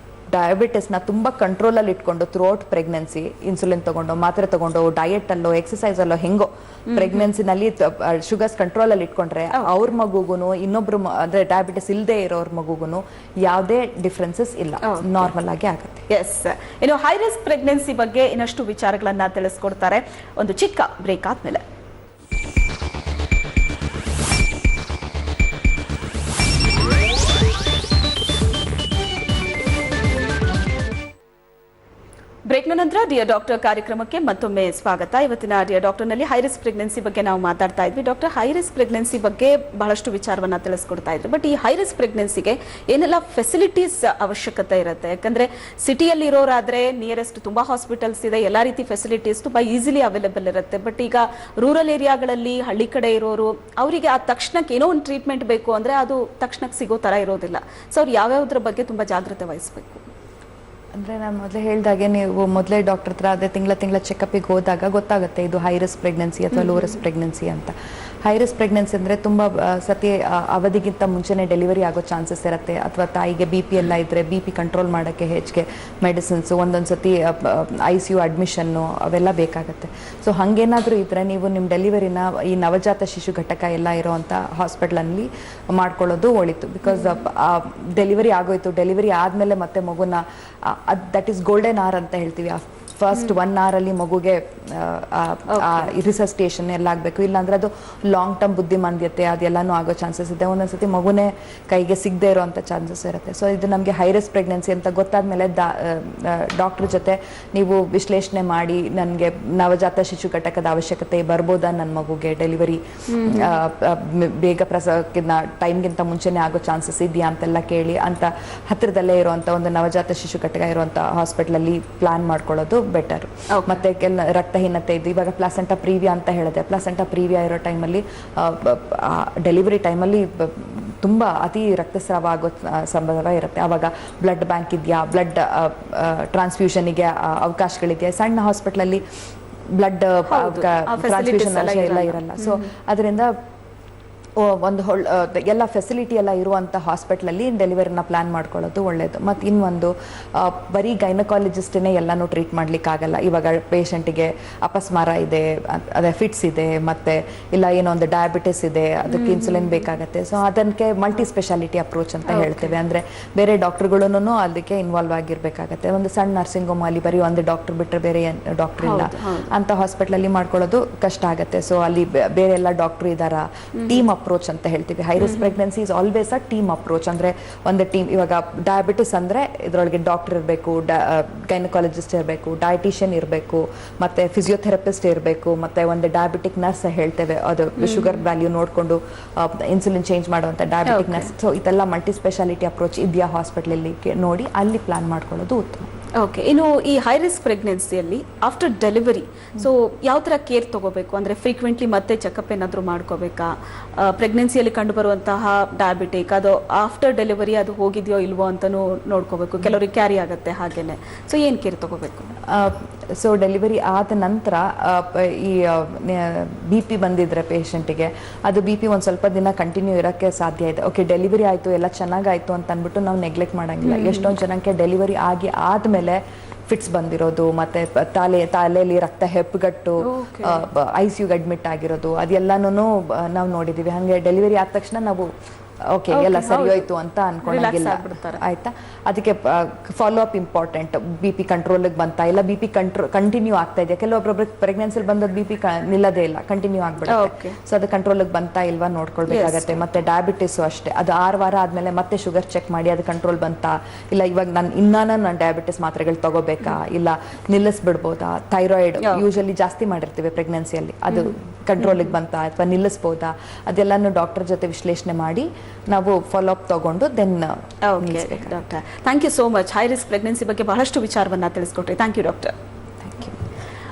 ಡಯಾಬಿಟಿಸ್ನ ತುಂಬ ಕಂಟ್ರೋಲಲ್ಲಿ ಇಟ್ಕೊಂಡು ಥ್ರೂಔಟ್ ಪ್ರೆಗ್ನೆನ್ಸಿ ಇನ್ಸುಲಿನ್ ತಗೊಂಡು, ಮಾತ್ರೆ ತಗೊಂಡು, ಡಯಟ್ ಅಲ್ಲೋ ಎಕ್ಸಸೈಸ್ ಅಲ್ಲೋ ಹೆಂಗೋ ಪ್ರೆಗ್ನೆನ್ಸಿನಲ್ಲಿ ಶುಗರ್ಸ್ ಕಂಟ್ರೋಲಲ್ಲಿ ಇಟ್ಕೊಂಡ್ರೆ ಅವ್ರ ಮಗುಗೂ ಇನ್ನೊಬ್ರು ಅಂದ್ರೆ ಡಯಾಬಿಟಿಸ್ ಇಲ್ಲದೆ ಇರೋರ್ ಮಗುಗೂ ಯಾವುದೇ ಡಿಫ್ರೆನ್ಸಸ್ ಇಲ್ಲ, ನಾರ್ಮಲ್ ಆಗಿ ಆಗುತ್ತೆ. ಎಸ್, ಇನ್ನು ಹೈ ರಿಸ್ಕ್ ಪ್ರೆಗ್ನೆನ್ಸಿ ಬಗ್ಗೆ ಇನ್ನಷ್ಟು ವಿಚಾರಗಳನ್ನ ತಿಳಿಸ್ಕೊಡ್ತಾರೆ ಒಂದು ಚಿಕ್ಕ ಬ್ರೇಕ್ ಆದ್ಮೇಲೆ. ಬ್ರೇಕ್ನ ನಂತರ ಡಿಯರ್ ಡಾಕ್ಟರ್ ಕಾರ್ಯಕ್ರಮಕ್ಕೆ ಮತ್ತೊಮ್ಮೆ ಸ್ವಾಗತ. ಇವತ್ತಿನ ಡಿಯರ್ ಡಾಕ್ಟರ್ನಲ್ಲಿ ಹೈ ರಿಸ್ಕ್ ಪ್ರೆಗ್ನೆನ್ಸಿ ಬಗ್ಗೆ ನಾವು ಮಾತಾಡ್ತಾ ಇದ್ವಿ. ಡಾಕ್ಟರ್, ಹೈ ರಿಸ್ಕ್ ಪ್ರೆಗ್ನೆನ್ಸಿ ಬಗ್ಗೆ ಬಹಳಷ್ಟು ವಿಚಾರವನ್ನ ತಿಳಿಸ್ಕೊಡ್ತಾ ಇದ್ರು. ಬಟ್ ಈ ಹೈ ರಿಸ್ಕ್ ಪ್ರೆಗ್ನೆನ್ಸಿಗೆ ಏನೆಲ್ಲ ಫೆಸಿಲಿಟೀಸ್ ಅವಶ್ಯಕತೆ ಇರುತ್ತೆ? ಯಾಕಂದ್ರೆ ಸಿಟಿಯಲ್ಲಿ ಇರೋರಾದ್ರೆ ನಿಯರೆಸ್ಟ್ ತುಂಬಾ ಹಾಸ್ಪಿಟಲ್ಸ್ ಇದೆ, ಎಲ್ಲಾ ರೀತಿ ಫೆಸಿಲಿಟೀಸ್ ತುಂಬಾ ಈಸಿಲಿ ಅವೈಲೇಬಲ್ ಇರುತ್ತೆ. ಬಟ್ ಈಗ ರೂರಲ್ ಏರಿಯಾಗಳಲ್ಲಿ ಹಳ್ಳಿ ಕಡೆ ಇರೋರು ಅವರಿಗೆ ಆ ತಕ್ಷಣಕ್ಕೆ ಏನೋ ಒಂದು ಟ್ರೀಟ್ಮೆಂಟ್ ಬೇಕು ಅಂದ್ರೆ ಅದು ತಕ್ಷಣಕ್ಕೆ ಸಿಗೋ ತರ ಇರೋದಿಲ್ಲ. ಸೊ ಅವ್ರು ಯಾವ್ಯಾವ್ದ್ರ ಬಗ್ಗೆ ತುಂಬಾ ಜಾಗ್ರತೆ ವಹಿಸಬೇಕು? ಅಂದರೆ ನಾನು ಮೊದಲೇ ಹೇಳಿದಾಗೆ ನೀವು ಮೊದಲೇ ಡಾಕ್ಟರ್ ಹತ್ರ ಅದೇ ತಿಂಗಳ ಚೆಕಪ್ಪಿಗೆ ಹೋದಾಗ ಗೊತ್ತಾಗುತ್ತೆ ಇದು ಹೈ ರಿಸ್ಕ್ ಪ್ರೆಗ್ನೆನ್ಸಿ ಅಥವಾ ಲೋ ರಿಸ್ಕ್ ಪ್ರೆಗ್ನೆನ್ಸಿ ಅಂತ. ಹೈ ರಿಸ್ಕ್ ಪ್ರೆಗ್ನೆನ್ಸಿ ಅಂದರೆ ತುಂಬ ಸತಿ ಅವಧಿಗಿಂತ ಮುಂಚೆನೇ ಡೆಲಿವರಿ ಆಗೋ ಚಾನ್ಸಸ್ ಇರುತ್ತೆ, ಅಥವಾ ತಾಯಿಗೆ BP ಎಲ್ಲ ಇದ್ದರೆ BP ಕಂಟ್ರೋಲ್ ಮಾಡೋಕ್ಕೆ ಹೆಚ್ಚಿಗೆ ಮೆಡಿಸಿನ್ಸು, ಒಂದೊಂದು ಸತಿ ICU ಅಡ್ಮಿಷನ್ನು ಅವೆಲ್ಲ ಬೇಕಾಗುತ್ತೆ. ಸೊ ಹಾಗೇನಾದರೂ ಇದ್ದರೆ ನೀವು ನಿಮ್ಮ ಡೆಲಿವರಿನ ಈ ನವಜಾತ ಶಿಶು ಘಟಕ ಎಲ್ಲ ಇರೋವಂಥ ಹಾಸ್ಪಿಟ್ಲಲ್ಲಿ ಮಾಡ್ಕೊಳ್ಳೋದು ಒಳಿತು. ಬಿಕಾಸ್ ಡೆಲಿವರಿ ಆಗೋಯ್ತು, ಡೆಲಿವರಿ ಆದಮೇಲೆ ಮತ್ತೆ ಮಗುನ ದಟ್ ಈಸ್ ಗೋಲ್ಡನ್ ಅವರ್ ಅಂತ ಹೇಳ್ತೀವಿ. ಫಸ್ಟ್ 1 hour ಅಲ್ಲಿ ಮಗುಗೆ ರಿಸಸ್ಟೇಷನ್ ಎಲ್ಲ ಆಗಬೇಕು, ಇಲ್ಲಾಂದ್ರೆ ಅದು ಲಾಂಗ್ ಟರ್ಮ್ ಬುದ್ಧಿಮಾಂದ್ಯತೆ ಅದೆಲ್ಲನೂ ಆಗೋ ಚಾನ್ಸಸ್ ಇದೆ. ಒಂದೊಂದ್ಸತಿ ಮಗುನೇ ಕೈಗೆ ಸಿಗದೆ ಇರೋವಂಥ ಚಾನ್ಸಸ್ ಇರುತ್ತೆ. ಸೊ ಇದು ನಮಗೆ ಹೈ ರಿಸ್ಕ್ ಪ್ರೆಗ್ನೆನ್ಸಿ ಅಂತ ಗೊತ್ತಾದ್ಮೇಲೆ ಡಾಕ್ಟರ್ ಜೊತೆ ನೀವು ವಿಶ್ಲೇಷಣೆ ಮಾಡಿ ನನಗೆ ನವಜಾತ ಶಿಶು ಘಟಕದ ಅವಶ್ಯಕತೆ ಬರ್ಬೋದಾ ನನ್ನ ಮಗುಗೆ, ಡೆಲಿವರಿ ಬೇಗ ಪ್ರಸವಕ್ಕಿಂತ ಟೈಮ್ಗಿಂತ ಮುಂಚೆನೇ ಆಗೋ ಚಾನ್ಸಸ್ ಇದೆಯಾ ಅಂತೆಲ್ಲ ಕೇಳಿ ಅಂತ ಹತ್ತಿರದಲ್ಲೇ ಇರುವಂಥ ಒಂದು ನವಜಾತ ಶಿಶು ಘಟಕ ಇರುವಂಥ ಹಾಸ್ಪಿಟ್ಲಲ್ಲಿ ಪ್ಲಾನ್ ಮಾಡ್ಕೊಳ್ಳೋದು ಬೆಟರ್. ಮತ್ತೆ ರಕ್ತಹೀನತೆ ಇದು, ಇವಾಗ ಪ್ಲಾಸೆಂಟಾ ಪ್ರೀವಿಯಾ ಅಂತ ಹೇಳಿದೆ. ಪ್ಲಾಸೆಂಟಾ ಪ್ರೀವಿಯಾ ಇರೋ ಟೈಮಲ್ಲಿ ಡೆಲಿವರಿ ಟೈಮಲ್ಲಿ ತುಂಬ ಅತಿ ರಕ್ತಸ್ರಾವ ಆಗೋ ಸಂಭವ ಇರುತ್ತೆ. ಆವಾಗ ಬ್ಲಡ್ ಬ್ಯಾಂಕ್ ಇದೆಯಾ, ಬ್ಲಡ್ ಟ್ರಾನ್ಸ್ಫ್ಯೂಷನ್ಗೆ ಅವಕಾಶಗಳಿದೆಯಾ. ಸಣ್ಣ ಹಾಸ್ಪಿಟ್ಲಲ್ಲಿ ಬ್ಲಡ್ ಟ್ರಾನ್ಸ್ಫ್ಯೂಷನ್ ಎಲ್ಲ ಇರಲ್ಲ. ಸೊ ಅದರಿಂದ ಒಂದು ಎಲ್ಲ ಫೆಸಿಲಿಟಿ ಎಲ್ಲ ಇರುವಂಥ ಹಾಸ್ಪಿಟ್ಲಲ್ಲಿ ಡೆಲಿವರಿನ ಪ್ಲ್ಯಾನ್ ಮಾಡ್ಕೊಳ್ಳೋದು ಒಳ್ಳೆಯದು. ಮತ್ತು ಇನ್ನೊಂದು ಬರೀ ಗೈನಕಾಲಜಿಸ್ಟೇ ಎಲ್ಲನೂ ಟ್ರೀಟ್ ಮಾಡಲಿಕ್ಕಾಗಲ್ಲ. ಇವಾಗ ಪೇಷಂಟಿಗೆ ಅಪಸ್ಮಾರ ಇದೆ, ಅದೇ ಫಿಟ್ಸ್ ಇದೆ, ಮತ್ತು ಇಲ್ಲ ಏನೋ ಒಂದು ಡಯಾಬಿಟಿಸ್ ಇದೆ, ಅದಕ್ಕೆ ಇನ್ಸುಲಿನ್ ಬೇಕಾಗತ್ತೆ. ಸೊ ಅದಕ್ಕೆ ಮಲ್ಟಿ ಸ್ಪೆಷಾಲಿಟಿ ಅಪ್ರೋಚ್ ಅಂತ ಹೇಳ್ತೇವೆ. ಅಂದರೆ ಬೇರೆ ಡಾಕ್ಟರ್ಗಳೂ ಅದಕ್ಕೆ ಇನ್ವಾಲ್ವ್ ಆಗಿರಬೇಕಾಗತ್ತೆ. ಒಂದು ಸಣ್ಣ ನರ್ಸಿಂಗ್ ಹೋಮ್ ಅಲ್ಲಿ ಬರೀ ಒಂದು ಡಾಕ್ಟರ್ ಬಿಟ್ಟರೆ ಬೇರೆ ಡಾಕ್ಟರ್ ಇಲ್ಲ ಅಂತ ಹಾಸ್ಪಿಟ್ಲಲ್ಲಿ ಮಾಡ್ಕೊಳ್ಳೋದು ಕಷ್ಟ ಆಗುತ್ತೆ. ಸೊ ಅಲ್ಲಿ ಬೇರೆ ಎಲ್ಲ ಡಾಕ್ಟರ್ ಇದ್ದಾರಾ, ಟೀಮ್ ಅಪ್ರೋಚ್ ಅಂತ ಹೇಳ್ತೀವಿ. High risk pregnancy is always a team approach. ಅಂದ್ರೆ ಒಂದು ಟೀಮ್, ಇವಾಗ ಡಯಾಬಿಟಿಸ್ ಅಂದ್ರೆ ಇದರೊಳಗೆ ಡಾಕ್ಟರ್ ಇರಬೇಕು, ಗೈನಕಾಲಜಿಸ್ಟ್ ಇರಬೇಕು, ಡಯಟಿಷಿಯನ್ ಇರಬೇಕು, ಮತ್ತೆ ಫಿಸಿಯೋಥೆರಪಿಸ್ಟ್ ಇರಬೇಕು, ಮತ್ತೆ ಒಂದು ಡಯಾಬಿಟಿಕ್ ನರ್ಸ್ ಹೇಳ್ತೇವೆ, ಅದು ಶುಗರ್ ವ್ಯಾಲ್ಯೂ ನೋಡಿಕೊಂಡು ಇನ್ಸುಲಿನ್ ಚೇಂಜ್ ಮಾಡುವಂತ ಡಯಾಬಿಟಿಕ್ ನರ್ಸ್. ಸೊ ಇದೆಲ್ಲ ಮಲ್ಟಿ ಸ್ಪೆಷಾಲಿಟಿ ಅಪ್ರೋಚ್ ಇದೆಯಾ ಹಾಸ್ಪಿಟಲಲ್ಲಿ ನೋಡಿ ಅಲ್ಲಿ ಪ್ಲಾನ್ ಮಾಡ್ಕೊಳ್ಳೋದು ಉತ್ತಮ. ಓಕೆ, ಇನ್ನು ಈ ಹೈ ರಿಸ್ಕ್ ಪ್ರೆಗ್ನೆನ್ಸಿಯಲ್ಲಿ ಆಫ್ಟರ್ ಡೆಲಿವರಿ ಸೊ ಯಾವ ಥರ ಕೇರ್ ತಗೋಬೇಕು? ಅಂದರೆ ಫ್ರೀಕ್ವೆಂಟ್ಲಿ ಮತ್ತೆ ಚೆಕಪ್ ಏನಾದರೂ ಮಾಡ್ಕೋಬೇಕಾ? ಪ್ರೆಗ್ನೆನ್ಸಿಯಲ್ಲಿ ಕಂಡುಬರುವಂತಹ ಡಯಾಬಿಟಿಕ್ ಅದು ಆಫ್ಟರ್ ಡೆಲಿವರಿ ಅದು ಹೋಗಿದೆಯೋ ಇಲ್ವೋ ಅಂತಲೂ ನೋಡ್ಕೋಬೇಕು. ಕೆಲವರಿಗೆ ಕ್ಯಾರಿ ಆಗುತ್ತೆ ಹಾಗೇನೆ. ಸೊ ಏನು ಕೇರ್ ತಗೋಬೇಕು? ಸೊ ಡೆಲಿವರಿ ಆದ ನಂತರ ಈ BP ಬಂದಿದ್ರೆ ಪೇಷಂಟಿಗೆ ಅದು BP ಒಂದು ಸ್ವಲ್ಪ ದಿನ ಕಂಟಿನ್ಯೂ ಇರೋಕ್ಕೆ ಸಾಧ್ಯ ಇದೆ. ಓಕೆ, ಡೆಲಿವರಿ ಆಯಿತು ಎಲ್ಲ ಚೆನ್ನಾಗಾಯಿತು ಅಂತ ಅಂದ್ಬಿಟ್ಟು ನಾವು ನೆಗ್ಲೆಕ್ಟ್ ಮಾಡೋಂಗಿಲ್ಲ. ಎಷ್ಟೊಂದು ಜನಕ್ಕೆ ಡೆಲಿವರಿ ಆಗಿ ಆದಮೇಲೆ ಫಿಟ್ಸ್ ಬಂದಿರೋದು, ಮತ್ತೆ ತಲೆಯಲ್ಲಿ ರಕ್ತ ಹೆಪ್ಪುಗಟ್ಟು ICUಗೆ ಅಡ್ಮಿಟ್ ಆಗಿರೋದು ಅದೆಲ್ಲನೂ ನಾವು ನೋಡಿದ್ದೀವಿ. ಹಾಗೆ ಡೆಲಿವರಿ ಆದ ತಕ್ಷಣ ನಾವು ಓಕೆ ಎಲ್ಲ ಸರಿ ಹೋಯ್ತು ಅಂತ ಅನ್ಕೊಂಡಿಲ್ಲ, ಆಯ್ತಾ? ಅದಕ್ಕೆ ಫಾಲೋ ಅಪ್ ಇಂಪಾರ್ಟೆಂಟ್. BP ಕಂಟ್ರೋಲ್ಗೆ ಬಂತಾ ಇಲ್ಲ, BP ಕಂಟಿನ್ಯೂ ಆಗ್ತಾ ಇದೆ. ಕೆಲವೊಬ್ಬೊಬ್ರು ಪ್ರೆಗ್ನೆನ್ಸಿಲಿ ಬಂದದ್ದು BP ನಿಲ್ಲದೇ ಇಲ್ಲ, ಕಂಟಿನ್ಯೂ ಆಗ್ಬಿಡುತ್ತೆ. ಸೊ ಅದು ಕಂಟ್ರೋಲ್ಗೆ ಬಂತಾ ಇಲ್ವಾ ನೋಡ್ಕೊಳ್ಬೇಕಾಗತ್ತೆ. ಮತ್ತೆ ಡಯಾಬಿಟಿಸು ಅಷ್ಟೇ, ಅದು 6 ವಾರ ಆದ್ಮೇಲೆ ಮತ್ತೆ ಶುಗರ್ ಚೆಕ್ ಮಾಡಿ ಅದು ಕಂಟ್ರೋಲ್ ಬಂತಾ ಇಲ್ಲ, ಇವಾಗ ನಾನು ಡಯಾಬಿಟಿಸ್ ಮಾತ್ರೆಗಳು ತಗೋಬೇಕಾ, ಇಲ್ಲ ನಿಲ್ಲಿಸ್ಬಿಡ್ಬೋದಾ, ಥೈರಾಯ್ಡ್ ಯೂಶಲಿ ಜಾಸ್ತಿ ಮಾಡಿರ್ತೀವಿ ಪ್ರೆಗ್ನೆನ್ಸಿಯಲ್ಲಿ, ಅದು ಕಂಟ್ರೋಲಿಗೆ ಬಂತಾ ಅಥವಾ ನಿಲ್ಲಿಸ್ಬೋದಾ, ಅದೆಲ್ಲಾನು ಡಾಕ್ಟರ್ ಜೊತೆ ವಿಶ್ಲೇಷಣೆ ಮಾಡಿ ನಾವು ಫಾಲೋ ಅಪ್ ತಗೊಂಡು then. Doctor, thank you so much. High risk pregnancy ಬಗ್ಗೆ ಬಹಳಷ್ಟು ವಿಚಾರವನ್ನ ತಿಳಿಸ್ಕೊಟ್ರಿ. Thank you doctor. Thank you.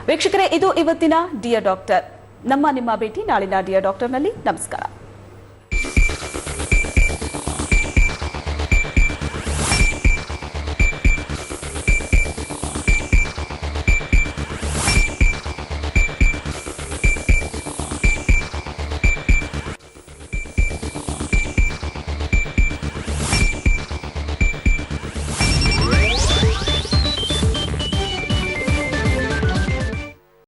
ವೀಕ್ಷಕರೇ, ಇದು ಇವತ್ತಿನ ಡಿಯರ್ ಡಾಕ್ಟರ್. ನಿಮ್ಮ ಭೇಟಿ ನಾಳಿನ ಡಿಯರ್ ಡಾಕ್ಟರ್ನಲ್ಲಿ. ನಮಸ್ಕಾರ.